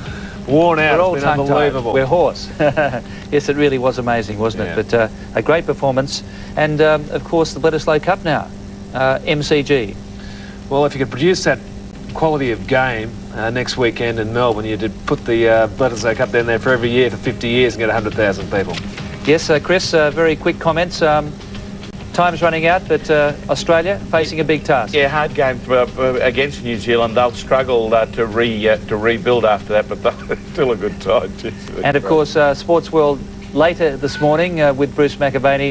worn out. We're all it's been unbelievable. We're hoarse. Yes, it really was amazing, wasn't it? But a great performance. And, of course, the Bledisloe Cup now, MCG. Well, if you could produce that quality of game next weekend in Melbourne, you'd put the Bledisloe Cup down there for every year for 50 years and get 100,000 people. Yes, Chris, very quick comments. Time's running out, but Australia facing a big task. Yeah, hard game against New Zealand. They'll struggle to rebuild after that, but they're still a good side. And of course, Sports World later this morning with Bruce McAvaney